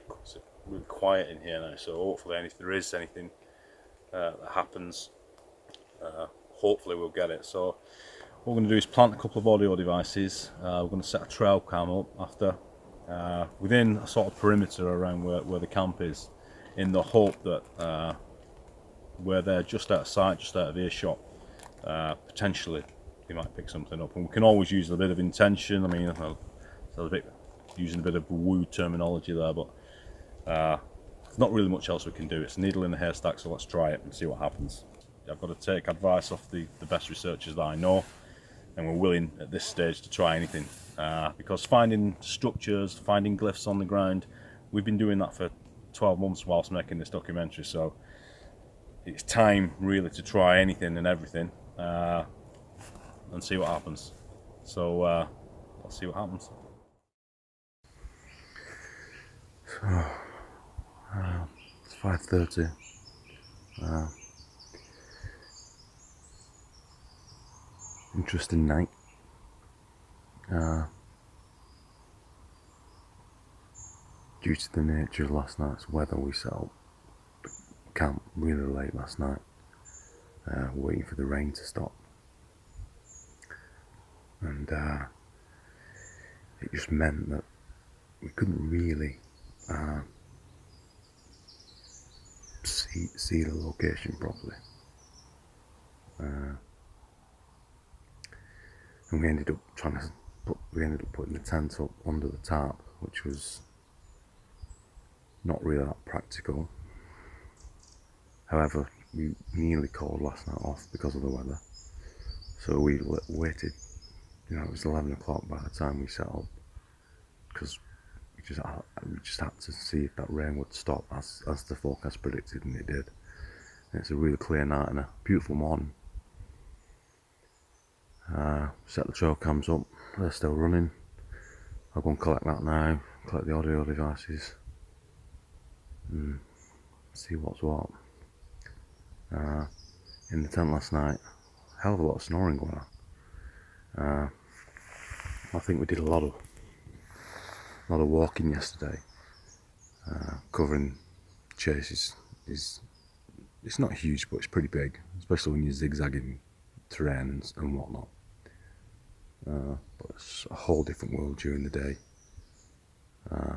quiet in here now. So hopefully, if there is anything that happens, hopefully we'll get it. So what we're going to do is plant a couple of audio devices. We're going to set a trail cam up after within a sort of perimeter around where the camp is, in the hope that we're there just out of sight, just out of earshot. Potentially they might pick something up, and we can always use a bit of intention. I mean, using a bit of woo terminology there, but there's not really much else we can do. It's a needle in the haystack, so let's try it and see what happens. I've got to take advice off the best researchers that I know, and we're willing at this stage to try anything, because finding structures, finding glyphs on the ground, we've been doing that for 12 months whilst making this documentary, so it's time really to try anything and everything and see what happens. So let's see what happens. So it's 5:30. Interesting night. Due to the nature of last night's weather, we set up camp really late last night, waiting for the rain to stop, and it just meant that we couldn't really see the location properly, and we ended up putting the tent up under the tarp, which was not really that practical. However, we nearly called last night off because of the weather, so we waited. It was 11 o'clock by the time we set up, because we just had to see if that rain would stop as the forecast predicted, and it did. And it's a really clear night and a beautiful morning. Set the trail cams up, they're still running. I'll go and collect that now, collect the audio devices, and see what's what. In the tent last night, hell of a lot of snoring going on. I think we did a lot of walking yesterday. Covering Chase is it's not huge, but it's pretty big, especially when you're zigzagging terrain and whatnot. But it's a whole different world during the day. I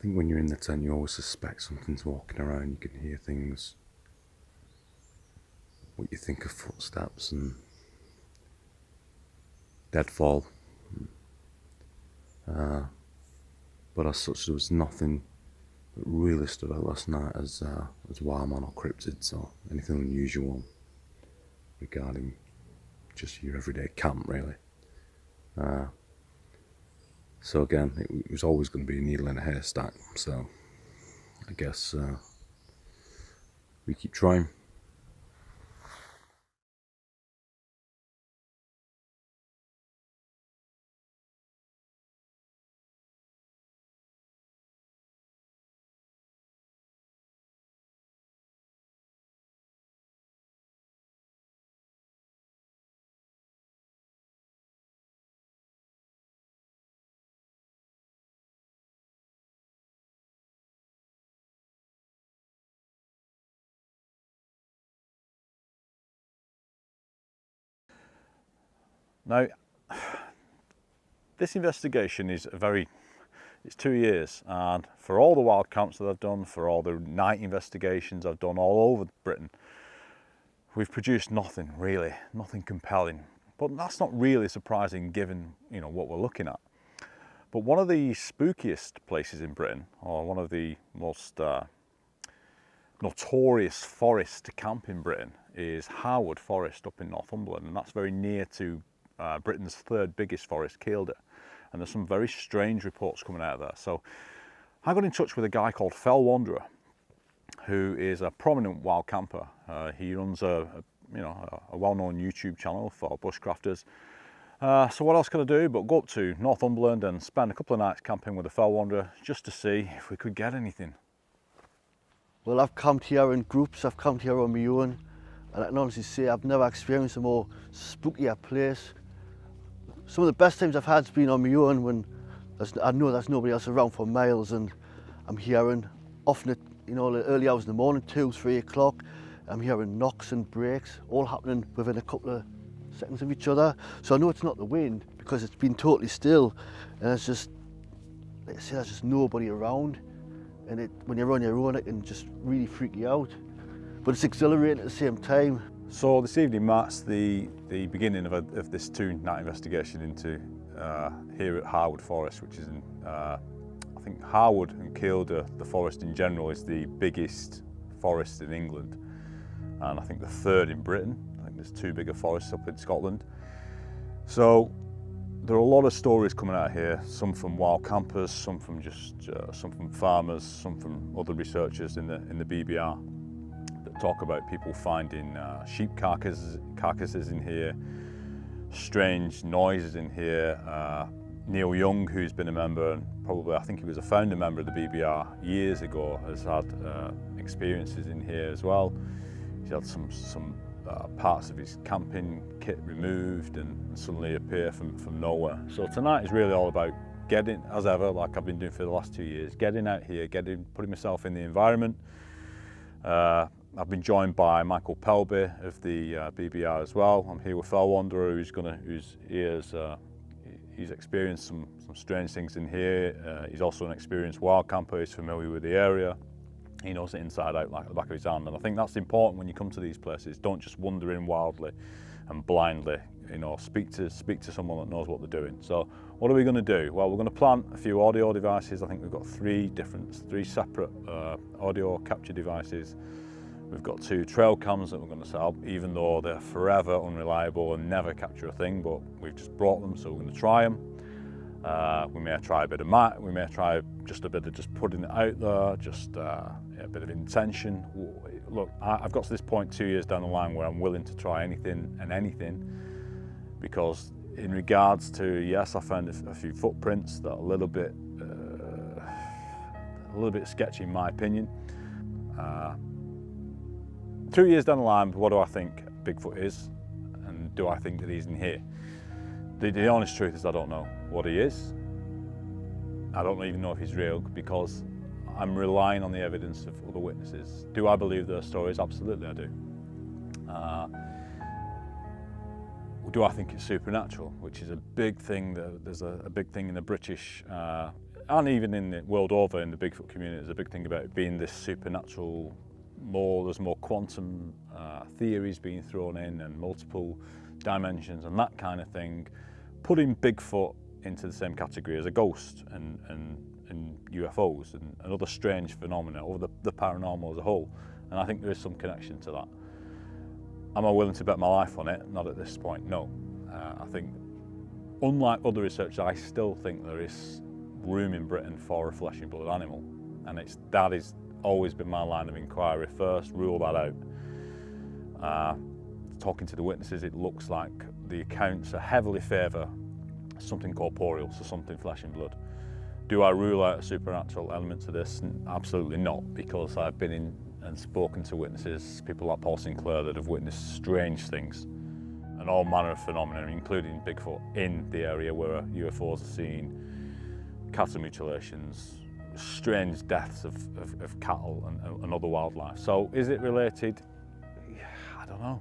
think when you're in the tent, you always suspect something's walking around. You can hear things, what you think of footsteps and deadfall. But as such, there was nothing that really stood out last night as wildman or cryptids or anything unusual regarding just your everyday camp, really. So again, it was always going to be a needle in a haystack, so I guess we keep trying. Now, this investigation is it's 2 years, and for all the wild camps that I've done, for all the night investigations I've done all over Britain, we've produced nothing really, nothing compelling. But that's not really surprising given, you know, what we're looking at. But one of the spookiest places in Britain, or one of the most notorious forests to camp in Britain, is Harwood Forest up in Northumberland, and that's very near to Britain's third biggest forest, Kielder. And there's some very strange reports coming out of there. So I got in touch with a guy called Fell Wanderer, who is a prominent wild camper. He runs a well-known YouTube channel for bushcrafters. So what else could I do but go up to Northumberland and spend a couple of nights camping with the Fell Wanderer just to see if we could get anything. Well, I've camped here in groups, I've camped here on my own, and I can honestly say I've never experienced a more spookier place. Some of the best times I've had has been on my own when I know there's nobody else around for miles, and I'm hearing, often at the early hours in the morning, 2, 3 o'clock, I'm hearing knocks and breaks, all happening within a couple of seconds of each other. So I know it's not the wind because it's been totally still, and it's just, like I say, there's just nobody around. And when you're on your own, it can just really freak you out. But it's exhilarating at the same time. So this evening marks the beginning of this 2-night investigation into here at Harwood Forest, which is in, I think Harwood and Kielder, the forest in general, is the biggest forest in England. And I think the third in Britain. I think there's 2 bigger forests up in Scotland. So there are a lot of stories coming out here, some from wild campers, some from some from farmers, some from other researchers in the BBR that talk about people finding sheep carcasses in here, strange noises in here. Neil Young, who's been a member, and probably I think he was a founder member of the BBR years ago, has had experiences in here as well. He's had some parts of his camping kit removed and suddenly appear from nowhere. So tonight is really all about getting, as ever, like I've been doing for the last 2 years, getting out here, putting myself in the environment. I've been joined by Michael Pelby of the BBR as well. I'm here with Fell Wanderer, he's experienced some strange things in here. He's also an experienced wild camper. He's familiar with the area. He knows it inside out like the back of his hand, and I think that's important when you come to these places. Don't just wander in wildly and blindly. Speak to someone that knows what they're doing. So what are we going to do? Well, we're going to plant a few audio devices. I think we've got three separate audio capture devices. We've got 2 trail cams that we're going to set up, even though they're forever unreliable and never capture a thing, but we've just brought them, so we're going to try them. We may try a bit of mat, we may try just a bit of just putting it out there, just a bit of intention. Look, I've got to this point 2 years down the line where I'm willing to try anything and anything, because in regards to, yes, I found a few footprints that are a little bit sketchy in my opinion. 2 years down the line, what do I think Bigfoot is, and do I think that he's in here? The honest truth is I don't know what he is. I don't even know if he's real, because I'm relying on the evidence of other witnesses. Do I believe their stories? Absolutely I do. Do I think it's supernatural, which is a big thing. There's a big thing in the British, and even in the world over in the Bigfoot community, there's a big thing about it being this supernatural. There's more quantum theories being thrown in, and multiple dimensions and that kind of thing, putting Bigfoot into the same category as a ghost and UFOs and other strange phenomena, or the paranormal as a whole. And I think there is some connection to that. Am I willing to bet my life on it? Not at this point, no. I think, unlike other research, I still think there is room in Britain for a flesh and blood animal, and that is always been my line of inquiry. First, rule that out. Talking to the witnesses, it looks like the accounts are heavily favour something corporeal, so something flesh and blood. Do I rule out a supernatural element to this? Absolutely not, because I've been in and spoken to witnesses, people like Paul Sinclair, that have witnessed strange things and all manner of phenomena, including Bigfoot, in the area where UFOs are seen, cattle mutilations, strange deaths of cattle and other wildlife. So is it related? I don't know.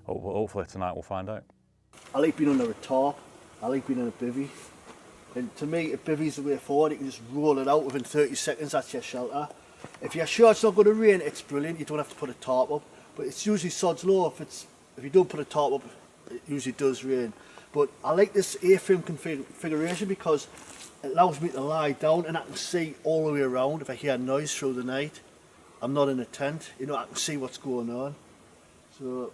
Hopefully tonight we'll find out. I like being under a tarp, I like being in a bivvy. And to me, a bivvy's the way forward. You can just roll it out within 30 seconds, that's your shelter. If you're sure it's not going to rain, it's brilliant, you don't have to put a tarp up. But it's usually sod's law if you don't put a tarp up it usually does rain. But I like this A-frame configuration because it allows me to lie down and I can see all the way around. If I hear noise through the night, I'm not in a tent, you know, I can see what's going on. So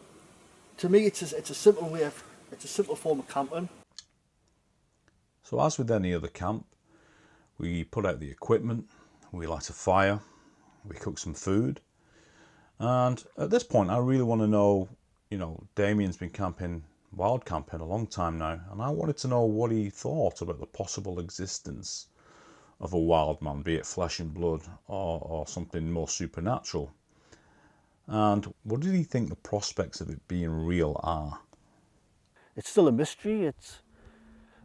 to me, it's a simple form of camping. So as with any other camp, we put out the equipment, we light a fire, we cook some food. And at this point, I really want to know, you know, Damien's been wild camping a long time now, and I wanted to know what he thought about the possible existence of a wild man, be it flesh and blood or something more supernatural. And what did he think the prospects of it being real are? It's still a mystery,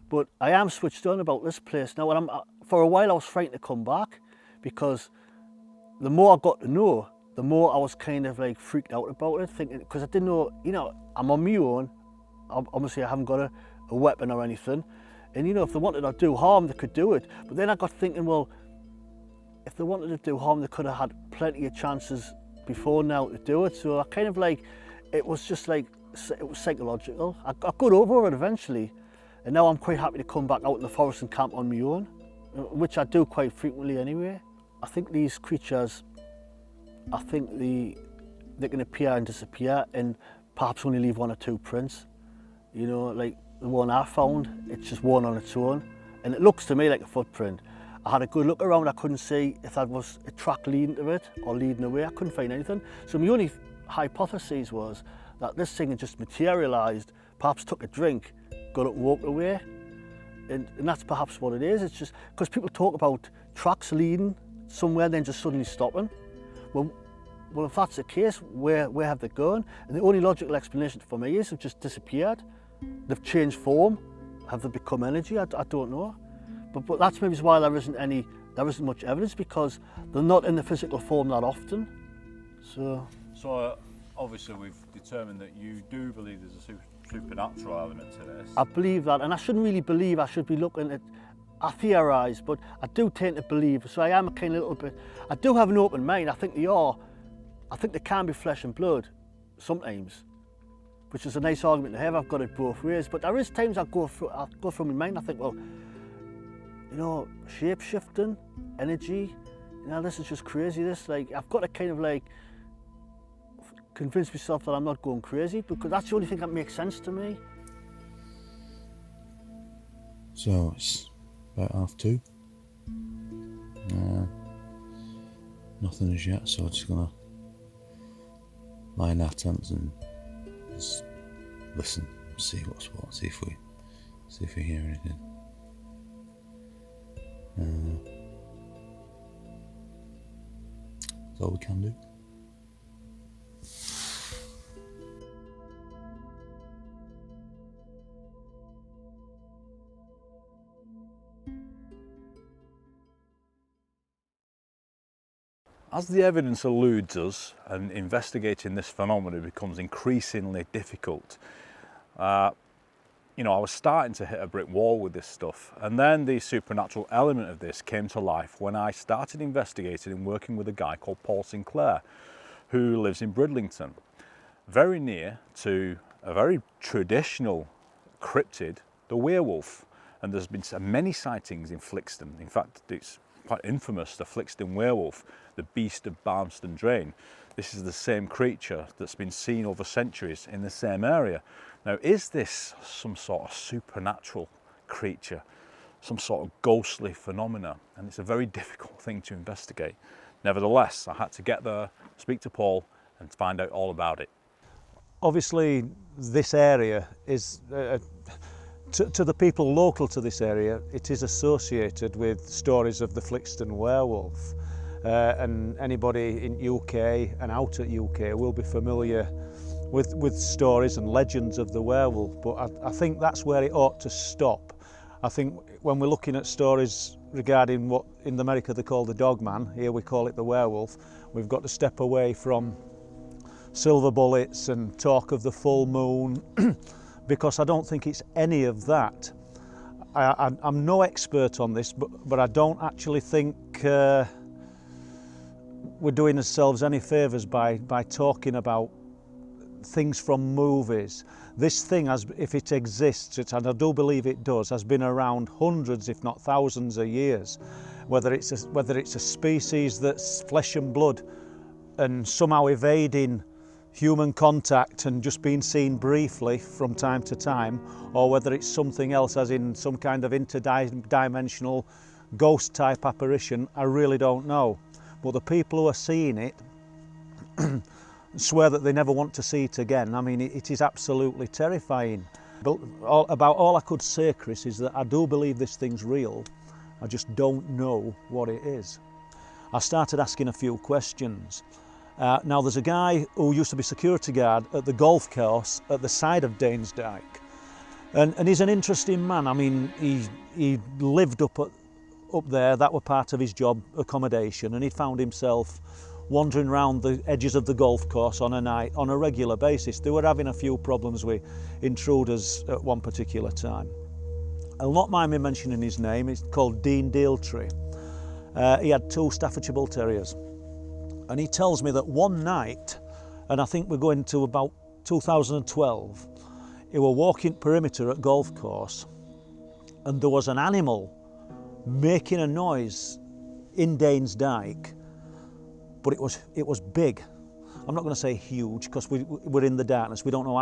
but I am switched on about this place now. And for a while I was frightened to come back, because the more I got to know, the more I was kind of like freaked out about it, thinking, because I didn't know, you know, I'm on my own. Obviously I haven't got a weapon or anything. And you know, if they wanted to do harm, they could do it. But then I got thinking, well, if they wanted to do harm, they could have had plenty of chances before now to do it. So I kind of like, it was just like, it was psychological. I got over it eventually. And now I'm quite happy to come back out in the forest and camp on my own, which I do quite frequently anyway. I think these creatures, I think they can appear and disappear and perhaps only leave one or two prints. You know, like the one I found, it's just one on its own. And it looks to me like a footprint. I had a good look around, I couldn't see if that was a track leading to it or leading away. I couldn't find anything. So my only hypothesis was that this thing had just materialised, perhaps took a drink, got up and walked away. And that's perhaps what it is. It's just, because people talk about tracks leading somewhere then just suddenly stopping. Well, if that's the case, where have they gone? And the only logical explanation for me is they've just disappeared. They've changed form. Have they become energy? I don't know. But that's maybe why there isn't much evidence, because they're not in the physical form that often. So Obviously we've determined that you do believe there's a supernatural element to this. I believe that, and I shouldn't really believe, I should be looking at, I theorise, but I do tend to believe, so I am a kind of little bit, I do have an open mind. I think they can be flesh and blood, sometimes, which is a nice argument to have. I've got it both ways, but there is times I go through my mind, I think, well, you know, shape-shifting, energy, you know, this is just crazy, I've got to kind of like, convince myself that I'm not going crazy, because that's the only thing that makes sense to me. So it's about 2:30. Nothing as yet, so I'm just gonna lie in our tents and just listen, see what's what, see if we hear anything. That's all we can do. As the evidence eludes us and investigating this phenomenon becomes increasingly difficult, you know, I was starting to hit a brick wall with this stuff, and then the supernatural element of this came to life when I started investigating and working with a guy called Paul Sinclair, who lives in Bridlington, very near to a very traditional cryptid, the werewolf. And there's been many sightings in Flixton. In fact, it's quite infamous, the Flixton werewolf, the beast of Barmston Drain. This is the same creature that's been seen over centuries in the same area. Now, is this some sort of supernatural creature, some sort of ghostly phenomena? And it's a very difficult thing to investigate. Nevertheless, I had to get there, speak to Paul, and find out all about it. Obviously, this area is, to the people local to this area, it is associated with stories of the Flixton werewolf. And anybody in UK and out at UK will be familiar with stories and legends of the werewolf, but I think that's where it ought to stop. I think when we're looking at stories regarding what in America they call the dogman, here we call it the werewolf, we've got to step away from silver bullets and talk of the full moon, because I don't think it's any of that. I'm no expert on this, but I don't actually think we're doing ourselves any favours by talking about things from movies. This thing, if it exists, and I do believe it does, has been around hundreds, if not thousands of years. Whether it's a species that's flesh and blood and somehow evading human contact and just being seen briefly from time to time, or whether it's something else, as in some kind of interdimensional ghost type apparition, I really don't know. But the people who are seeing it swear that they never want to see it again. I mean, it is absolutely terrifying. But about all I could say, Chris, is that I do believe this thing's real. I just don't know what it is. I started asking a few questions. Now, there's a guy who used to be security guard at the golf course at the side of Danes Dyke. And he's an interesting man. I mean, he lived up there. That were part of his job accommodation, and he found himself wandering around the edges of the golf course on a night on a regular basis. They were having a few problems with intruders at one particular time. I'll not mind me mentioning his name. It's called Dean Daltrey. He had 2 Staffordshire Bull Terriers, and he tells me that one night, and I think we're going to about 2012, he were walking perimeter at golf course, and there was an animal making a noise in Danes Dyke, but it was big. I'm not going to say huge because we're in the darkness. We don't know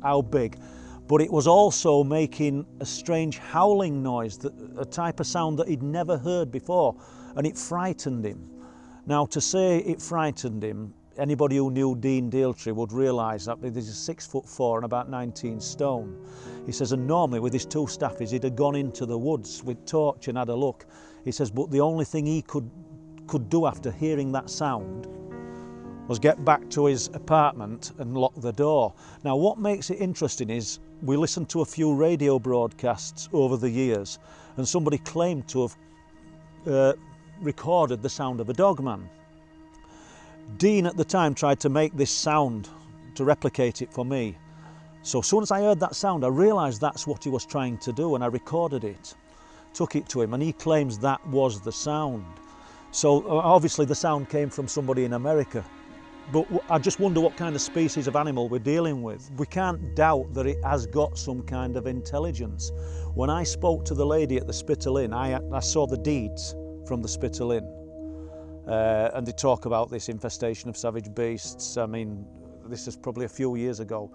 how big, but it was also making a strange howling noise, a type of sound that he'd never heard before, and it frightened him. Now, to say it frightened him, anybody who knew Dean Daltrey would realise that he's 6'4" and about 19 stone. He says, and normally with his 2 staffies, he'd have gone into the woods with torch and had a look. He says, but the only thing he could do after hearing that sound was get back to his apartment and lock the door. Now, what makes it interesting is we listened to a few radio broadcasts over the years, and somebody claimed to have recorded the sound of a dogman. Dean at the time tried to make this sound to replicate it for me. So as soon as I heard that sound, I realised that's what he was trying to do, and I recorded it, took it to him, and he claims that was the sound. So obviously the sound came from somebody in America. But I just wonder what kind of species of animal we're dealing with. We can't doubt that it has got some kind of intelligence. When I spoke to the lady at the Spittal Inn, I saw the deeds from the Spittal Inn. And they talk about this infestation of savage beasts. I mean, this is probably a few years ago.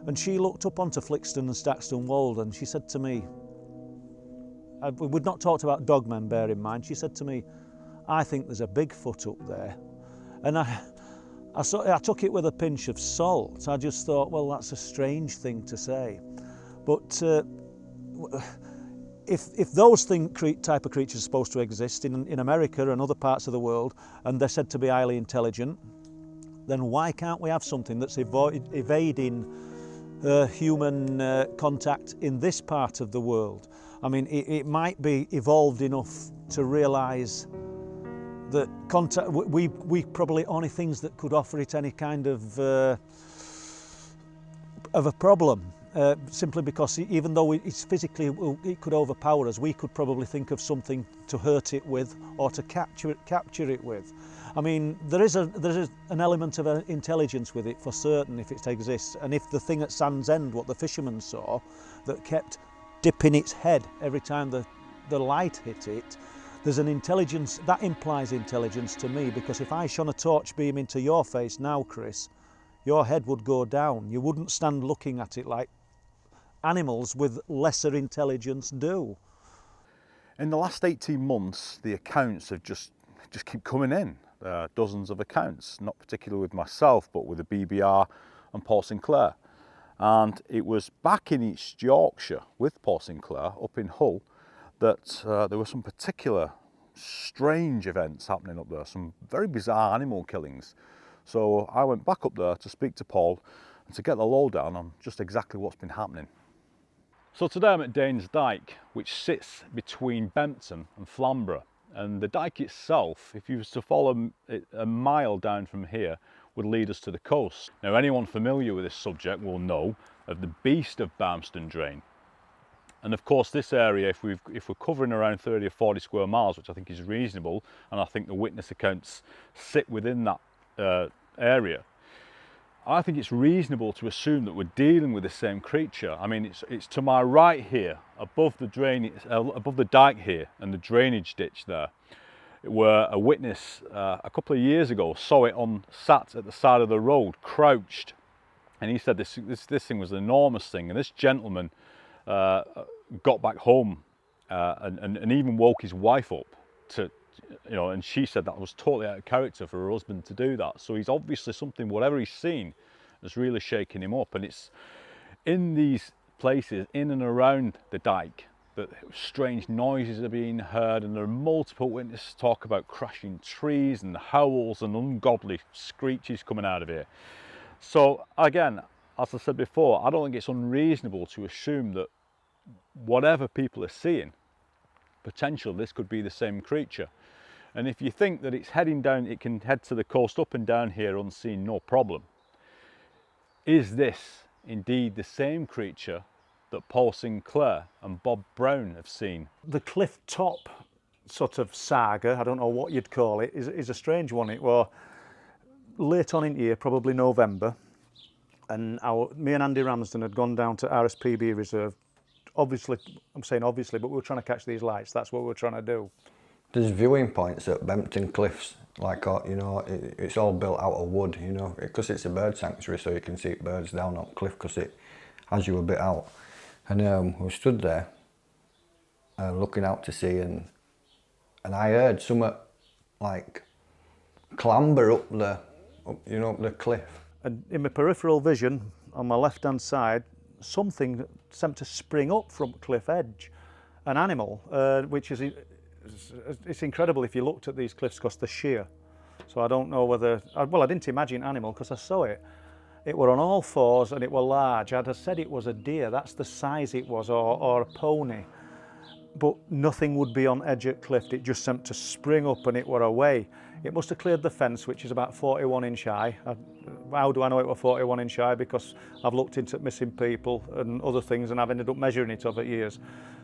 And she looked up onto Flixton and Staxton Wold, and she said to me, we'd not talked about dogmen, bear in mind, she said to me, I think there's a Bigfoot up there. And I took it with a pinch of salt. I just thought, well, that's a strange thing to say. But if those type of creatures are supposed to exist in America and other parts of the world, and they're said to be highly intelligent, then why can't we have something that's evading human contact in this part of the world? I mean, it might be evolved enough to realise that contact, we probably only things that could offer it any kind of a problem. Simply because even though it's physically, it could overpower us, we could probably think of something to hurt it with or to capture it with. I mean, there is an element of intelligence with it for certain if it exists, and if the thing at Sand's End, what the fishermen saw, that kept dipping its head every time the light hit it, there's an intelligence, that implies intelligence to me, because if I shone a torch beam into your face now, Chris, your head would go down. You wouldn't stand looking at it like animals with lesser intelligence do. In the last 18 months, the accounts have just keep coming in. Dozens of accounts, not particularly with myself, but with the BBR and Paul Sinclair. And it was back in East Yorkshire with Paul Sinclair up in Hull that there were some particular strange events happening up there, some very bizarre animal killings. So I went back up there to speak to Paul and to get the lowdown on just exactly what's been happening. So today I'm at Danes Dyke, which sits between Bempton and Flamborough. And the dyke itself, if you was to follow it a mile down from here, would lead us to the coast. Now, anyone familiar with this subject will know of the beast of Barmston Drain. And of course this area, if we're covering around 30 or 40 square miles, which I think is reasonable, and I think the witness accounts sit within that area, I think it's reasonable to assume that we're dealing with the same creature. I mean, it's to my right here, above the drainage, above the dike here, and the drainage ditch there, where a witness a couple of years ago saw it sat at the side of the road, crouched, and he said this thing was an enormous thing. And this gentleman got back home and even woke his wife up to, you know, and she said that was totally out of character for her husband to do that. So he's obviously something, whatever he's seen, has really shaken him up. And it's in these places, in and around the dike, that strange noises are being heard, and there are multiple witnesses talk about crashing trees and howls and ungodly screeches coming out of here. So again, as I said before, I don't think it's unreasonable to assume that whatever people are seeing, potential this could be the same creature. And if you think that it's heading down, it can head to the coast up and down here unseen, no problem. Is this indeed the same creature that Paul Sinclair and Bob Brown have seen? The cliff top sort of saga, I don't know what you'd call it, is a strange one. It was late on in the year, probably November, and me and Andy Ramsden had gone down to RSPB Reserve. Obviously, I'm saying obviously, but we were trying to catch these lights. That's what we were trying to do. There's viewing points at Bempton Cliffs, like, you know, it's all built out of wood, you know, because it's a bird sanctuary, so you can see birds down on cliff because it has you a bit out. And we stood there looking out to sea, and I heard something like clamber up the cliff. And in my peripheral vision, on my left-hand side, something seemed to spring up from cliff edge, an animal, which is, it's incredible if you looked at these cliffs because they're sheer. So I don't know whether, well, I didn't imagine animal because I saw it. It were on all fours and it were large. I'd have said it was a deer, that's the size it was, or a pony. But nothing would be on edge at cliff. It just seemed to spring up and it were away. It must have cleared the fence, which is about 41 inch high. How do I know it were 41 inch high? Because I've looked into missing people and other things, and I've ended up measuring it over years.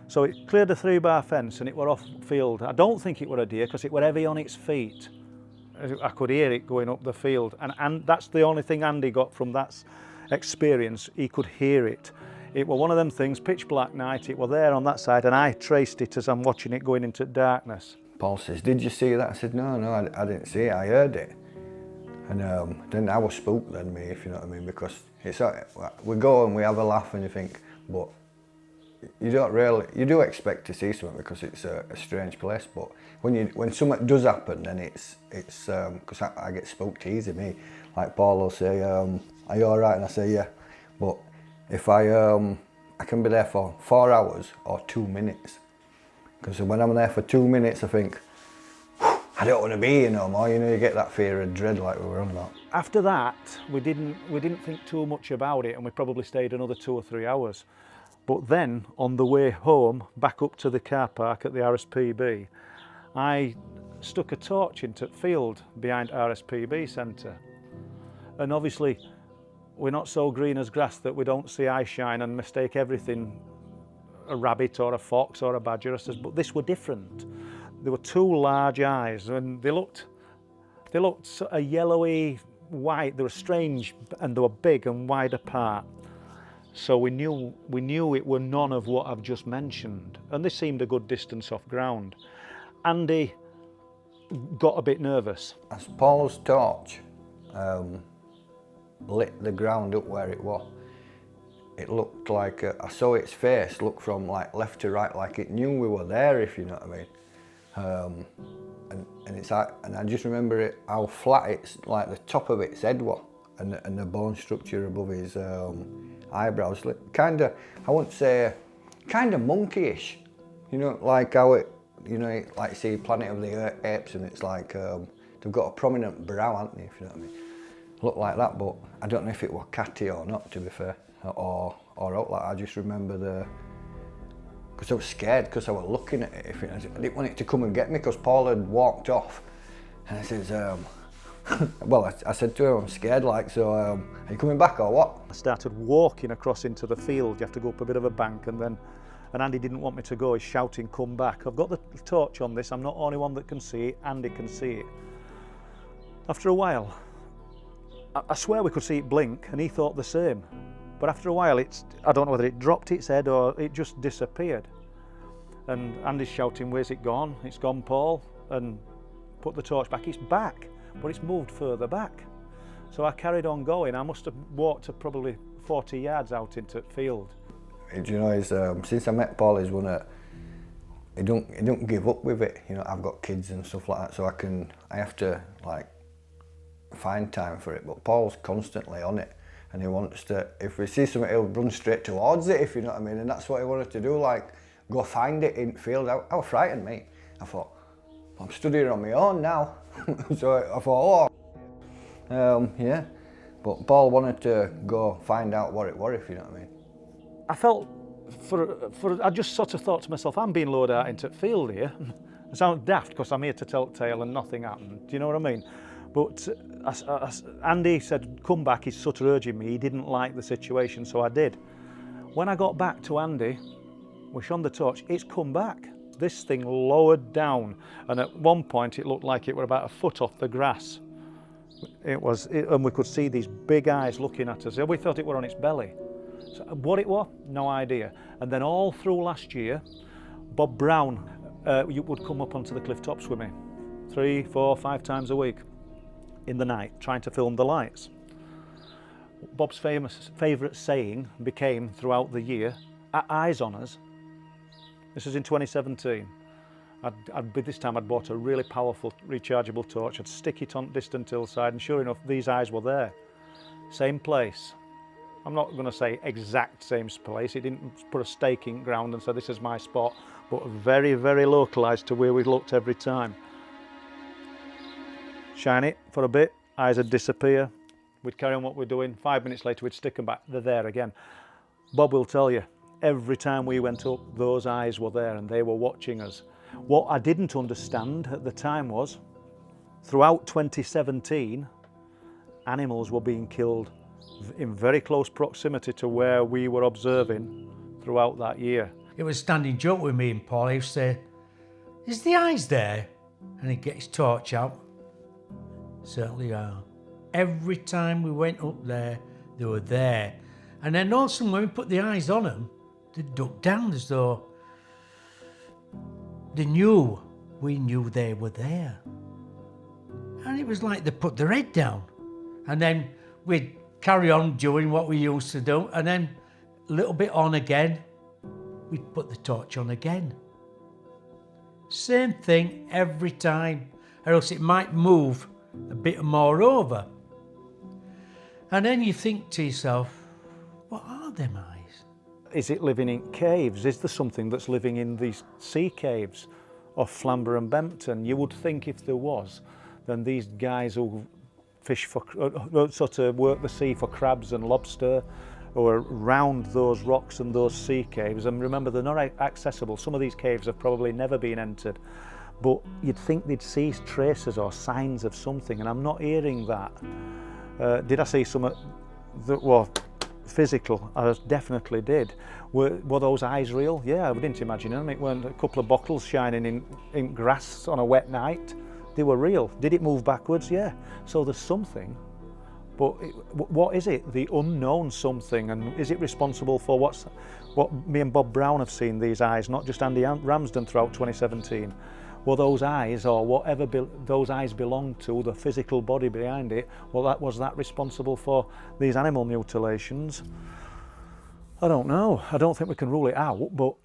So it cleared the 3-bar fence and it were off field. I don't think it were a deer because it were heavy on its feet. I could hear it going up the field, and that's the only thing Andy got from that experience. He could hear it. It were one of them things, pitch black night, it were there on that side, and I traced it as I'm watching it going into darkness. Paul says, "Did you see that?" I said, no, I didn't see it, I heard it. And then I was spooked then, me, if you know what I mean, because it's we go and we have a laugh and you think, but you don't really, you do expect to see something because it's a strange place, but when something does happen, then it's because I get spooked easy, me. Like Paul will say, "Are you all right?" And I say, "Yeah," but if I can be there for 4 hours or 2 minutes, because when I'm there for 2 minutes, I think, I don't want to be here no more. You know, you get that fear and dread like we were on about. After that, we didn't think too much about it, and we probably stayed another 2 or 3 hours. But then, on the way home, back up to the car park at the RSPB, I stuck a torch into the field behind RSPB Centre. And obviously, we're not so green as grass that we don't see eye shine and mistake everything a rabbit or a fox or a badger, but this were different. There were 2 large eyes, and they looked a yellowy white. They were strange, and they were big and wide apart. So we knew it were none of what I've just mentioned, and they seemed a good distance off ground. Andy got a bit nervous. As Paul's torch lit the ground up where it was, it looked like I saw its face look from like left to right, like it knew we were there, if you know what I mean. And I just remember it, how flat it's, like the top of its head was, and the bone structure above his eyebrows, kind of, I wouldn't say, kind of monkeyish, you know, like how it, you know, like see Planet of the Apes, and it's like they've got a prominent brow, haven't they, if you know what I mean. Looked like that, but I don't know if it was catty or not, to be fair, or out like. I just remember because I was scared because I was looking at it. I didn't want it to come and get me because Paul had walked off, and I says, well, I said to him, I'm scared, like, so are you coming back or what? I started walking across into the field. You have to go up a bit of a bank, and Andy didn't want me to go. He's shouting, "Come back." I've got the torch on this. I'm not the only one that can see it. Andy can see it. After a while, I swear we could see it blink, and he thought the same. But after a while, I don't know whether it dropped its head or it just disappeared. And Andy's shouting, "Where's it gone? It's gone, Paul." And put the torch back. It's back, but it's moved further back. So I carried on going. I must have walked to probably 40 yards out into the field. Do you know, since I met Paul, he's one that he don't give up with it. You know, I've got kids and stuff like that, so I have to like find time for it. But Paul's constantly on it, and he wants to. If we see something, he'll run straight towards it. If you know what I mean, and that's what he wanted to do. Like go find it in the field. I was frightened, mate. I thought I'm studying on my own now, so I thought, yeah. But Paul wanted to go find out what it was, if you know what I mean. I felt, I just sort of thought to myself, I'm being lured out into the field here. It sounds daft because I'm here to tell the tale and nothing happened. Do you know what I mean? But Andy said, come back, he's sort of urging me. He didn't like the situation, so I did. When I got back to Andy, we shone the torch, it's come back. This thing lowered down, and at one point it looked like it were about a foot off the grass. And we could see these big eyes looking at us. We thought it were on its belly. So what it was, no idea. And then all through last year, Bob Brown would come up onto the cliff tops with me 3, 4, 5 times a week in the night, trying to film the lights. Bob's favourite saying became throughout the year, "Eyes on us." This was in 2017. This time I'd bought a really powerful rechargeable torch. I'd stick it on distant hillside, and sure enough, these eyes were there. Same place. I'm not going to say exact same place. He didn't put a stake in ground and say this is my spot, but very, very localised to where we looked every time. Shine it for a bit, eyes would disappear. We'd carry on what we're doing. 5 minutes later, we'd stick them back. They're there again. Bob will tell you, every time we went up, those eyes were there and they were watching us. What I didn't understand at the time was, throughout 2017, animals were being killed in very close proximity to where we were observing throughout that year. It was a standing joke with me and Paul. He would say, "Is the eyes there?" And he'd get his torch out. Certainly are. Every time we went up there, they were there. And then all of a sudden, when we put the eyes on them, they'd duck down as though we knew they were there. And it was like they put their head down. And then we'd carry on doing what we used to do, and then a little bit on again, we'd put the torch on again. Same thing every time, or else it might move a bit more over. And then you think to yourself, what are them eyes? Is it living in caves? Is there something that's living in these sea caves off Flamborough and Bempton? You would think if there was, then these guys who fish for, sort of work the sea for crabs and lobster, or around those rocks and those sea caves. And remember, they're not accessible. Some of these caves have probably never been entered, but you'd think they'd see traces or signs of something, and I'm not hearing that. Did I see some that were physical? I definitely did. Were those eyes real? Yeah, I didn't imagine them. It weren't a couple of bottles shining in grass on a wet night. They were real. Did it move backwards? Yeah. So there's something, but what is it? The unknown something, and is it responsible for what me and Bob Brown have seen, these eyes, not just Andy Ramsden throughout 2017? Were those eyes, or whatever those eyes belonged to, the physical body behind it, was that responsible for these animal mutilations? I don't know. I don't think we can rule it out, but...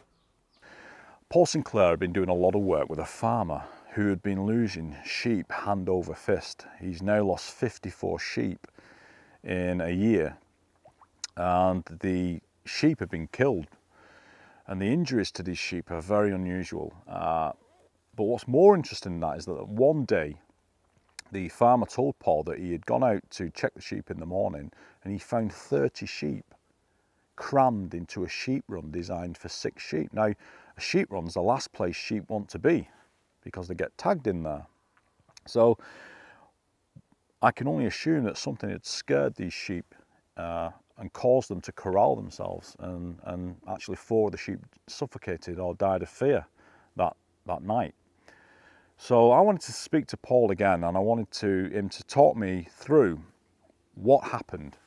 Paul Sinclair had been doing a lot of work with a farmer who had been losing sheep hand over fist. He's now lost 54 sheep in a year, and the sheep have been killed, and the injuries to these sheep are very unusual. But what's more interesting than that is that one day the farmer told Paul that he had gone out to check the sheep in the morning, and he found 30 sheep crammed into a sheep run designed for 6 sheep. Now, a sheep run's the last place sheep want to be, because they get tagged in there. So I can only assume that something had scared these sheep and caused them to corral themselves, and actually 4 of the sheep suffocated or died of fear that night. So I wanted to speak to Paul again, and I wanted him to talk me through What happened?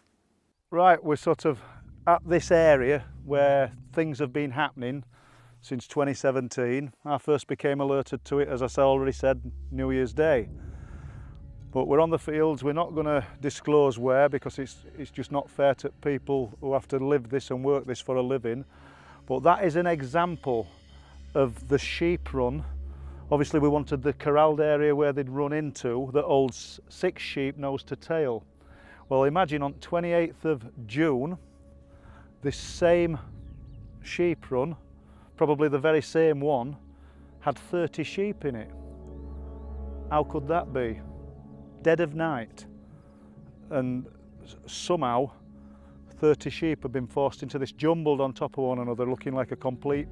Right, we're sort of at this area where things have been happening since 2017. I first became alerted to it, as I already said, New Year's Day. But we're on the fields. We're not going to disclose where, because it's just not fair to people who have to live this and work this for a living. But that is an example of the sheep run. Obviously we wanted the corralled area where they'd run into that holds 6 sheep nose to tail. Well, imagine on 28th of June, this same sheep run, probably the very same one, had 30 sheep in it. How could that be? Dead of night. And somehow 30 sheep have been forced into this, jumbled on top of one another, looking like a complete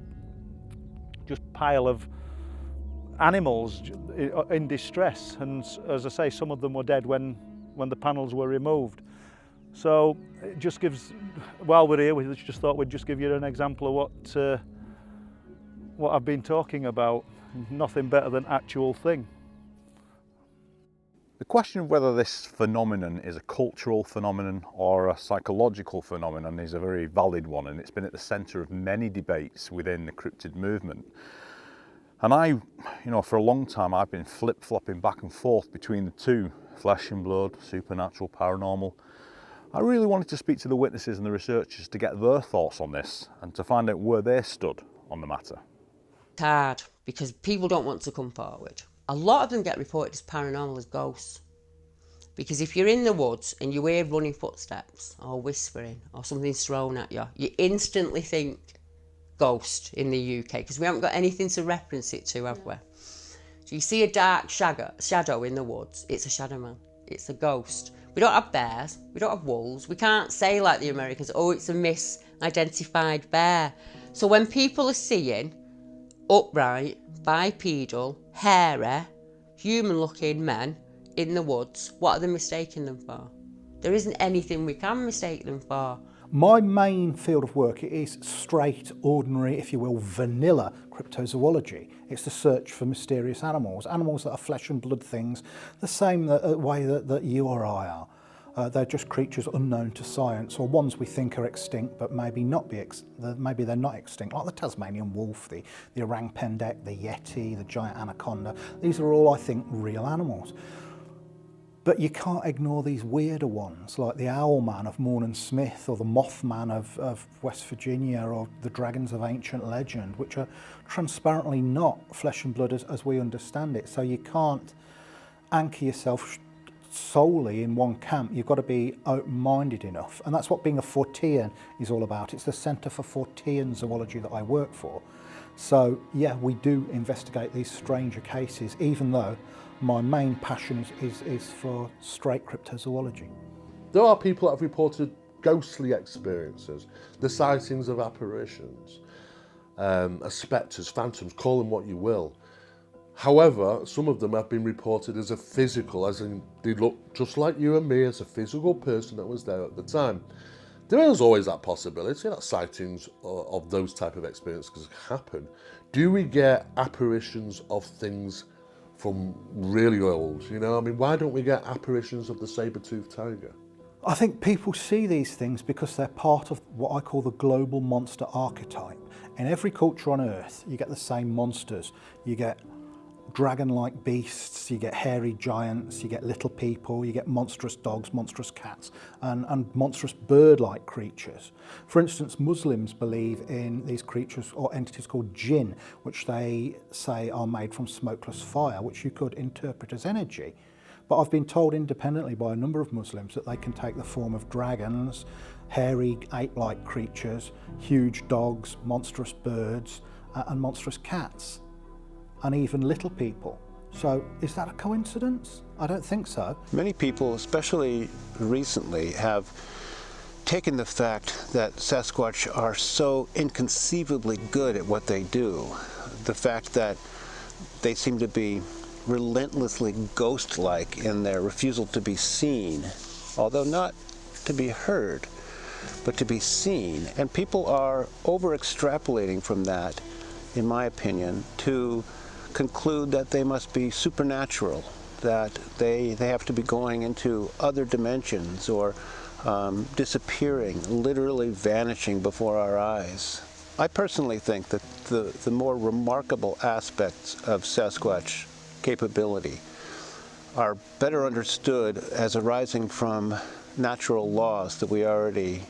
just pile of animals in distress. And as I say, some of them were dead when the panels were removed. So it just gives, while we're here, we just thought we'd just give you an example of what I've been talking about. Nothing better than actual thing. The question of whether this phenomenon is a cultural phenomenon or a psychological phenomenon is a very valid one, and it's been at the centre of many debates within the cryptid movement. And for a long time, I've been flip-flopping back and forth between the two, flesh and blood, supernatural, paranormal. I really wanted to speak to the witnesses and the researchers to get their thoughts on this and to find out where they stood on the matter. It's hard because people don't want to come forward. A lot of them get reported as paranormal, as ghosts. Because if you're in the woods and you hear running footsteps or whispering or something's thrown at you, you instantly think ghost in the UK, because we haven't got anything to reference it to, have we? So you see a dark shadow in the woods, it's a shadow man, it's a ghost. We don't have bears, we don't have wolves, we can't say like the Americans, oh, it's a misidentified bear. So when people are seeing upright, bipedal, hairy, human-looking men in the woods, what are they mistaking them for? There isn't anything we can mistake them for. My main field of work is straight, ordinary, if you will, vanilla cryptozoology. It's the search for mysterious animals that are flesh and blood things, the same way that you or I are. They're just creatures unknown to science, or ones we think are extinct but maybe they're not extinct, like the Tasmanian wolf, the orang pendek, the yeti, the giant anaconda. These are all, I think, real animals. But you can't ignore these weirder ones, like the Owlman of Morn & Smith, or the Mothman of West Virginia, or the dragons of ancient legend, which are transparently not flesh and blood as we understand it. So you can't anchor yourself solely in one camp. You've got to be open-minded enough. And that's what being a Fortean is all about. It's the Centre for Fortean Zoology that I work for. So yeah, we do investigate these stranger cases, even though my main passion is for straight cryptozoology. There are people that have reported ghostly experiences, the sightings of apparitions, as spectres, phantoms, call them what you will. However, some of them have been reported as a physical, as in they look just like you and me, as a physical person that was there at the time. There is always that possibility that sightings of those type of experiences happen. Do we get apparitions of things from really old, I mean, why don't we get apparitions of the saber-toothed tiger? I think people see these things because they're part of what I call the global monster archetype. In every culture on Earth, you get the same monsters. You get dragon-like beasts, you get hairy giants, you get little people, you get monstrous dogs, monstrous cats, and monstrous bird-like creatures. For instance, Muslims believe in these creatures or entities called jinn, which they say are made from smokeless fire, which you could interpret as energy. But I've been told independently by a number of Muslims that they can take the form of dragons, hairy ape-like creatures, huge dogs, monstrous birds, and monstrous cats, and even little people. So is that a coincidence? I don't think so. Many people, especially recently, have taken the fact that Sasquatch are so inconceivably good at what they do, the fact that they seem to be relentlessly ghost-like in their refusal to be seen, although not to be heard, but to be seen. And people are over-extrapolating from that, in my opinion, to conclude that they must be supernatural, that they have to be going into other dimensions or disappearing, literally vanishing before our eyes. I personally think that the more remarkable aspects of Sasquatch capability are better understood as arising from natural laws that we already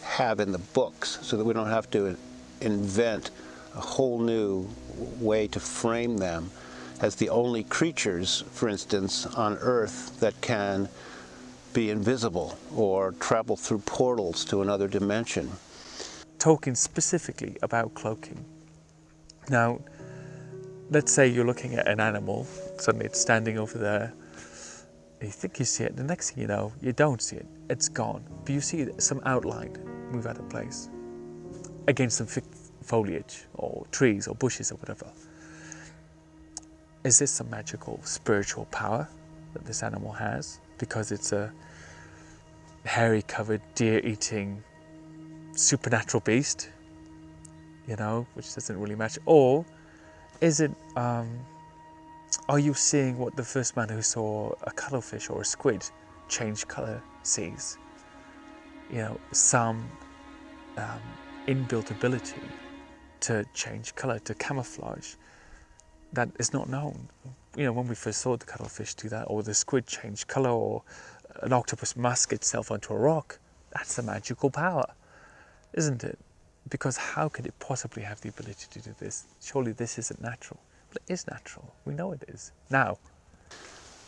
have in the books, so that we don't have to invent a whole new way to frame them as the only creatures, for instance, on Earth that can be invisible or travel through portals to another dimension. Talking specifically about cloaking. Now, let's say you're looking at an animal, suddenly it's standing over there, you think you see it, the next thing you know, you don't see it, it's gone. But you see some outline move out of place against some foliage or trees or bushes or whatever. Is this some magical spiritual power that this animal has because it's a hairy covered deer eating supernatural beast, you know, which doesn't really match? Or is it, are you seeing what the first man who saw a cuttlefish or a squid change colour sees? You know, some inbuilt ability to change colour, to camouflage, that is not known. You know, when we first saw the cuttlefish do that, or the squid change colour, or an octopus mask itself onto a rock, that's a magical power, isn't it? Because how could it possibly have the ability to do this? Surely this isn't natural. But it is natural. We know it is. Now.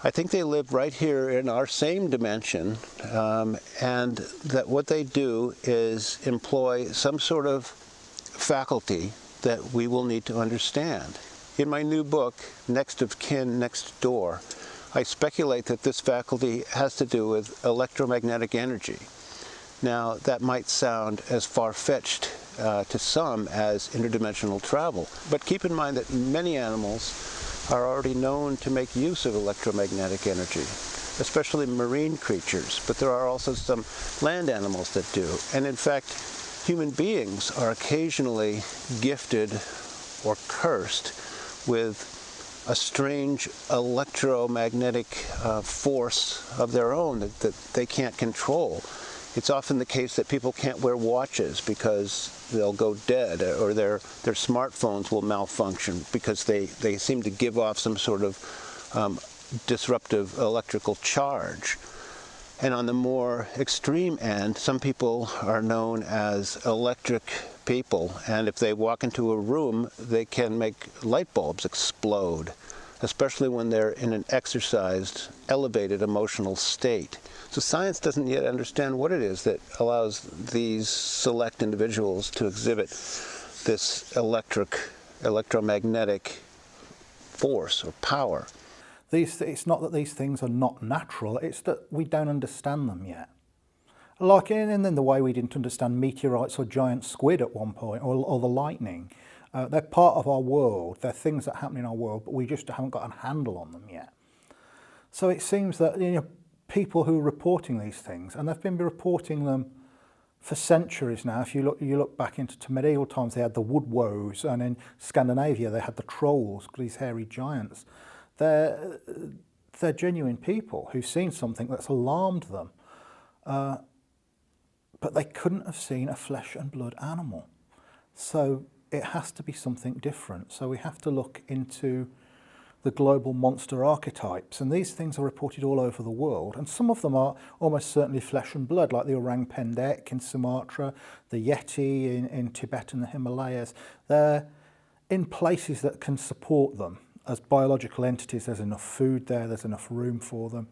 I think they live right here in our same dimension, and that what they do is employ some sort of faculty that we will need to understand. In my new book, Next of Kin, Next Door, I speculate that this faculty has to do with electromagnetic energy. Now, that might sound as far-fetched to some as interdimensional travel, but keep in mind that many animals are already known to make use of electromagnetic energy, especially marine creatures, but there are also some land animals that do. And in fact, human beings are occasionally gifted or cursed with a strange electromagnetic force of their own that they can't control. It's often the case that people can't wear watches because they'll go dead, or their smartphones will malfunction because they seem to give off some sort of disruptive electrical charge. And on the more extreme end, some people are known as electric people, and if they walk into a room, they can make light bulbs explode, especially when they're in an exercised, elevated emotional state. So science doesn't yet understand what it is that allows these select individuals to exhibit this electromagnetic force or power. It's not that these things are not natural, it's that we don't understand them yet. Like in the way we didn't understand meteorites or giant squid at one point, or the lightning. They're part of our world, they're things that happen in our world, but we just haven't got a handle on them yet. So it seems that, you know, people who are reporting these things, and they've been reporting them for centuries now. If you look back into medieval times, they had the wood woes, and in Scandinavia they had the trolls, these hairy giants. They're genuine people who've seen something that's alarmed them, but they couldn't have seen a flesh and blood animal. So it has to be something different. So we have to look into the global monster archetypes, and these things are reported all over the world, and some of them are almost certainly flesh and blood, like the orang pendek in Sumatra, the yeti in Tibet and the Himalayas. They're in places that can support them as biological entities. There's enough food there, there's enough room for them.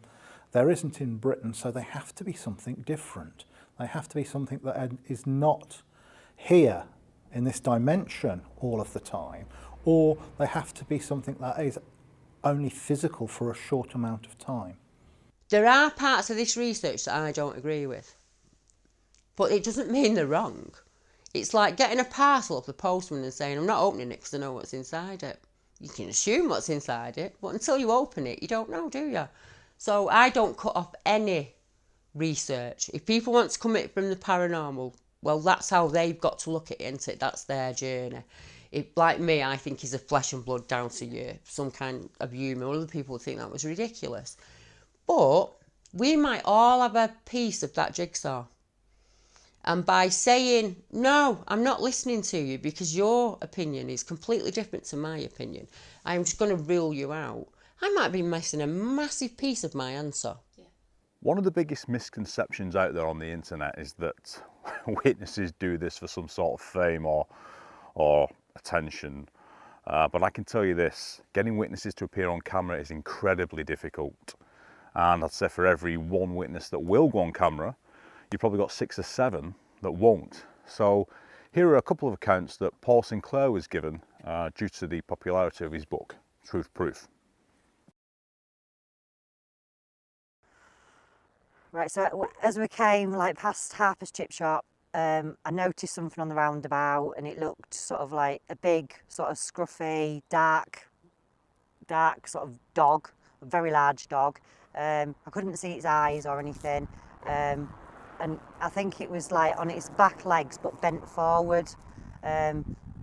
There isn't in Britain, so they have to be something different. They have to be something that is not here in this dimension all of the time, or they have to be something that is only physical for a short amount of time. There are parts of this research that I don't agree with, but it doesn't mean they're wrong. It's like getting a parcel off the postman and saying, I'm not opening it because I know what's inside it. You can assume what's inside it, but until you open it, you don't know, do you? So I don't cut off any research. If people want to come at it from the paranormal, well, that's how they've got to look at it, isn't it? That's their journey. like me, I think he's a flesh and blood down to you, some kind of humour. Other people would think that was ridiculous. But we might all have a piece of that jigsaw. And by saying, no, I'm not listening to you because your opinion is completely different to my opinion, I'm just going to rule you out, I might be missing a massive piece of my answer. One of the biggest misconceptions out there on the internet is that witnesses do this for some sort of fame or attention. But I can tell you this, getting witnesses to appear on camera is incredibly difficult. And I'd say for every one witness that will go on camera, you've probably got 6 or 7 that won't. So here are a couple of accounts that Paul Sinclair was given due to the popularity of his book, Truth Proof. Right, so as we came past Harper's Chip Shop, I noticed something on the roundabout, and it looked sort of like a big, sort of scruffy, dark sort of dog, a very large dog. I couldn't see its eyes or anything, and I think it was on its back legs but bent forward,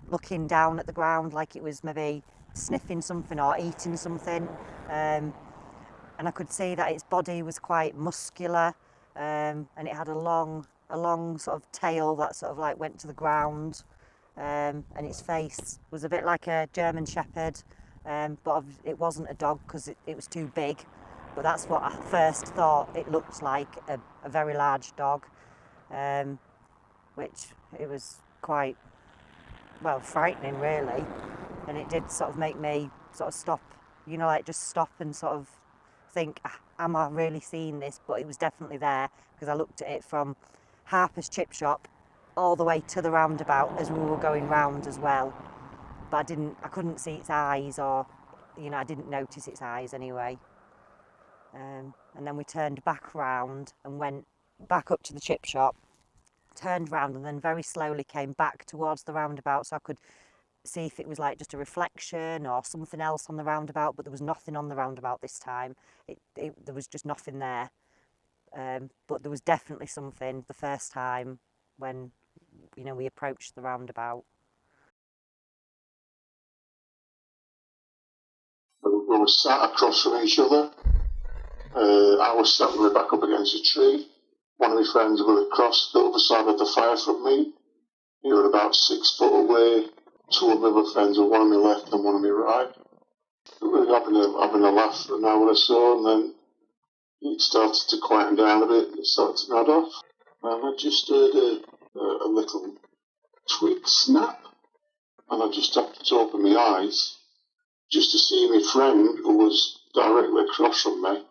looking down at the ground like it was maybe sniffing something or eating something. And I could see that its body was quite muscular, and it had a long sort of tail that sort of went to the ground, and its face was a bit like a German Shepherd, but it wasn't a dog because it was too big. But that's what I first thought it looked like, a very large dog, which it was quite, well, frightening really. And it did sort of make me sort of stop, just stop and sort of think, am I really seeing this? But it was definitely there because I looked at it from Harper's Chip Shop all the way to the roundabout as we were going round as well. But I couldn't see its eyes, or I didn't notice its eyes anyway. And then we turned back round and went back up to the chip shop, turned round and then very slowly came back towards the roundabout so I could see if it was just a reflection or something else on the roundabout, but there was nothing on the roundabout this time. There was just nothing there. But there was definitely something the first time when, we approached the roundabout. We were sat across from each other. I was sat with my back up against a tree. One of my friends was across the other side of the fire from me. He was about 6 foot away. 2 of my other friends were one on my left and one on my right. We were having a laugh for an hour or so, and then it started to quieten down a bit and it started to nod off. And I just heard a little twig snap, and I just happened to open my eyes just to see my friend, who was directly across from me,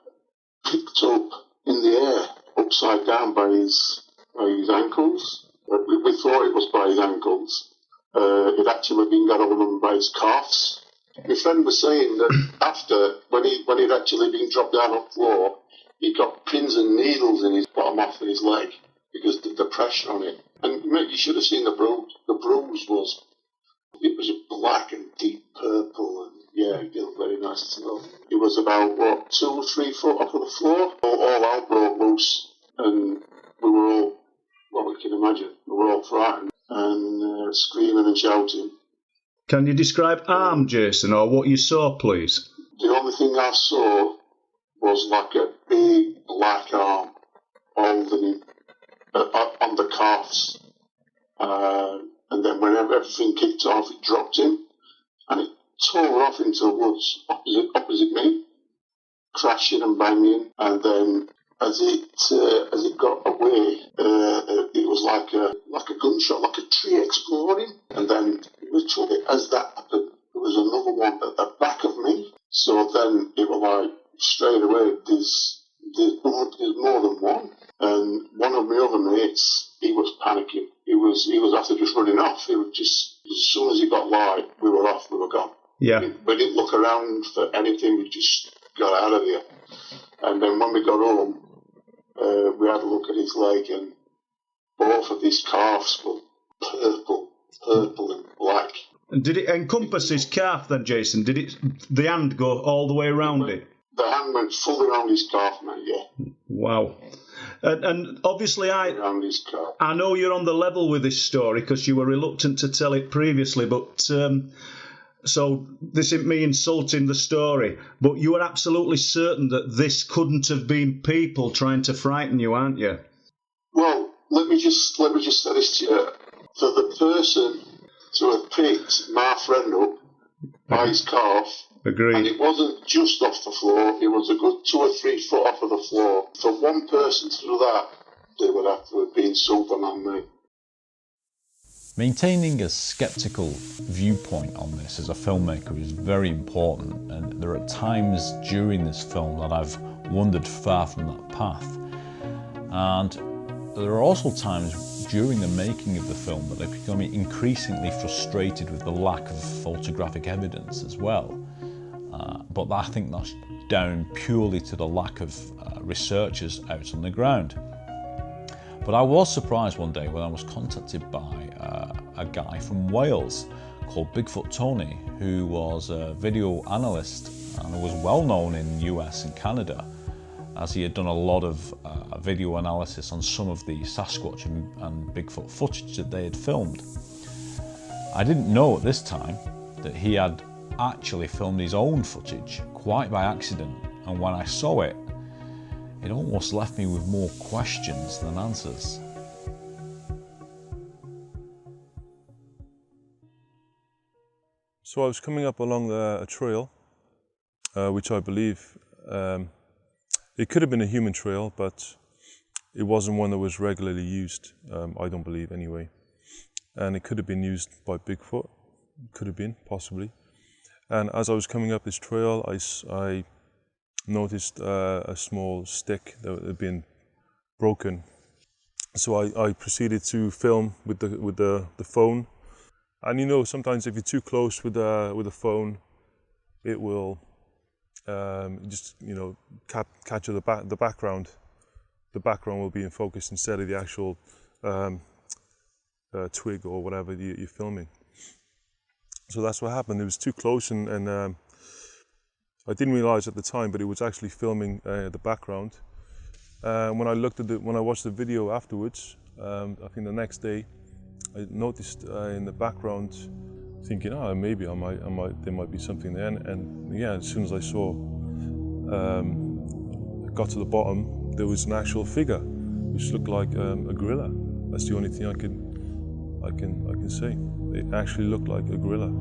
picked up in the air, upside down by his ankles. We thought it was by his ankles. It actually been got hold of by his calves. My friend was saying that after, when he'd actually been dropped down on the floor, he got pins and needles in his bottom half of his leg because the pressure on it. And mate, you should have seen the bruise. The bruise was black and deep purple, and yeah, it looked very nice to know. It was about 2 or 3 foot off of the floor. All out broke loose, and we were all, well, we can imagine, we were all frightened and screaming and shouting. Can you describe arm, Jason, or what you saw, please? The only thing I saw was like a big black arm holding him on the calves. And then whenever everything kicked off, it dropped him, and it tore off into the woods opposite me, crashing and banging. And then as it got away, it was like a gunshot, like a tree exploding. And then literally as that happened, there was another one at the back of me. So then it was like straight away, there's more than one. And one of my other mates, he was panicking. He was after just running off. He was just, as soon as he got light, we were off, we were gone. Yeah. We didn't look around for anything, we just got out of there. And then when we got home, we had a look at his leg, and both of his calves were purple and black. And did it encompass his calf then, Jason? Did the hand go all the way around it? The hand went fully around his calf, mate, yeah. Wow. And obviously around his car. I know you're on the level with this story because you were reluctant to tell it previously, but so this isn't me insulting the story, but you are absolutely certain that this couldn't have been people trying to frighten you, aren't you? Well, let me just say this to you. For the person to have picked my friend up by his calf, Agreed. and it wasn't just off the floor, it was a good 2 or 3 foot off of the floor. For one person to do that, they would have to have been Superman, mate. Maintaining a sceptical viewpoint on this as a filmmaker is very important, and there are times during this film that I've wandered far from that path. And there are also times during the making of the film that I've become increasingly frustrated with the lack of photographic evidence as well. But I think that's down purely to the lack of researchers out on the ground. But I was surprised one day when I was contacted by a guy from Wales called Bigfoot Tony, who was a video analyst and was well known in the US and Canada, as he had done a lot of video analysis on some of the Sasquatch and Bigfoot footage that they had filmed. I didn't know at this time that he had actually filmed his own footage quite by accident, and when I saw it, it almost left me with more questions than answers. So I was coming up along a trail, which I believe it could have been a human trail, but it wasn't one that was regularly used, I don't believe anyway. And it could have been used by Bigfoot, could have been, possibly. And as I was coming up this trail, I noticed a small stick that had been broken. So I proceeded to film with the phone. And you know, sometimes if you're too close with a phone, it will just, you know, capture the background. The background will be in focus instead of the actual twig or whatever you're filming. So that's what happened. It was too close, and I didn't realize at the time, but it was actually filming the background. When I watched the video afterwards, I think the next day, I noticed in the background, thinking, oh, maybe there might be something there. And yeah, as soon as I saw, got to the bottom, there was an actual figure, which looked like a gorilla. That's the only thing I can say. It actually looked like a gorilla.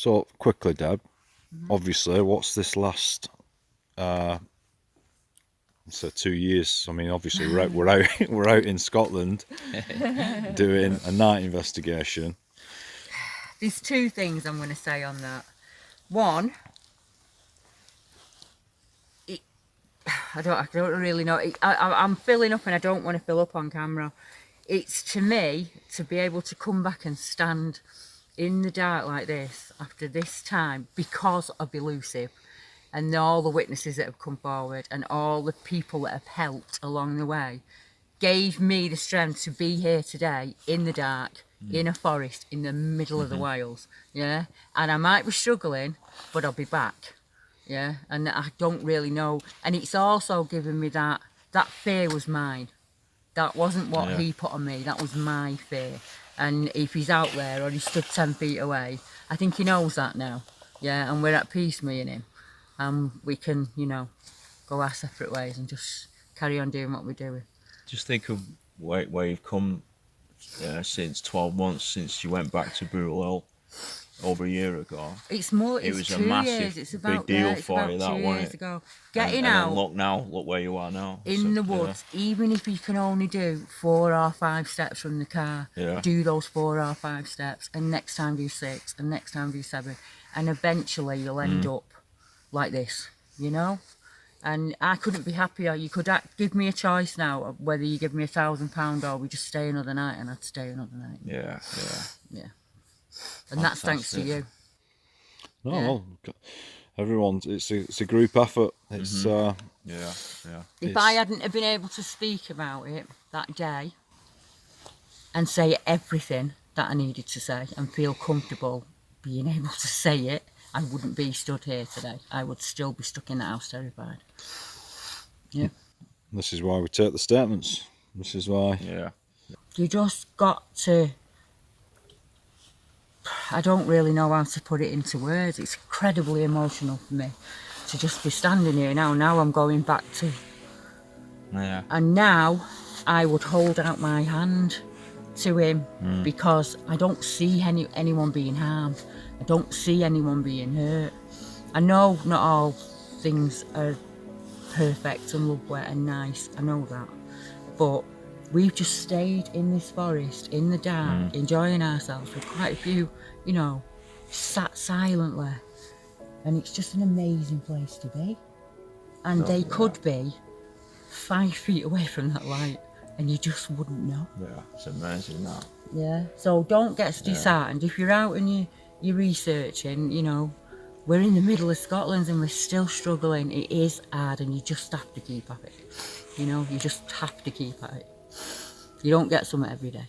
So quickly, Deb, obviously, what's this last so 2 years? I mean, obviously we're out in Scotland doing a night investigation. There's two things I'm going to say on that. One, I don't really know. I'm filling up and I don't want to fill up on camera. It's, to me, to be able to come back and stand in the dark like this after this time because of Elusive and all the witnesses that have come forward and all the people that have helped along the way gave me the strength to be here today in the dark, in a forest, in the middle of the Wales, yeah? And I might be struggling, but I'll be back, yeah? And I don't really know. And it's also given me that fear was mine. That wasn't what he put on me, that was my fear. And if he's out there or he stood 10 feet away, I think he knows that now, yeah? And we're at peace, me and him. We can, you know, go our separate ways and just carry on doing what we're doing. Just think of where you've come since 12 months since you went back to Bootle Hill over a year ago. It's more. It's It was 2 a massive, years. It's about, big deal it's for about you, 2 that wasn't years it? ago. And Getting out. then look where you are now. In the woods, even if you can only do 4 or 5 steps from the car, do those 4 or 5 steps, and next time do 6, and next time do 7, and eventually you'll end up like this, you know. And I couldn't be happier. You could give me a choice now of whether you give me £1,000 or we just stay another night, and I'd stay another night. Yeah. And that's thanks to you. No, well, everyone's. It's a group effort. It's If I hadn't have been able to speak about it that day and say everything that I needed to say and feel comfortable being able to say it, I wouldn't be stood here today. I would still be stuck in the house terrified. Yeah. This is why we take the statements. This is why. Yeah. You just got to... I don't really know how to put it into words. It's incredibly emotional for me to just be standing here now. Now I'm going back to... Yeah. And now I would hold out my hand to him because I don't see anyone being harmed. I don't see anyone being hurt. I know not all things are perfect and lovely and nice. I know that. But we've just stayed in this forest, in the dark, enjoying ourselves with quite a few, you know, sat silently. And it's just an amazing place to be. And they could be 5 feet away from that light and you just wouldn't know. Yeah, it's amazing that. Yeah, so don't get disheartened. If you're out and you're researching, you know, we're in the middle of Scotland and we're still struggling. It is hard and you just have to keep at it. You know, you just have to keep at it. You don't get something every day.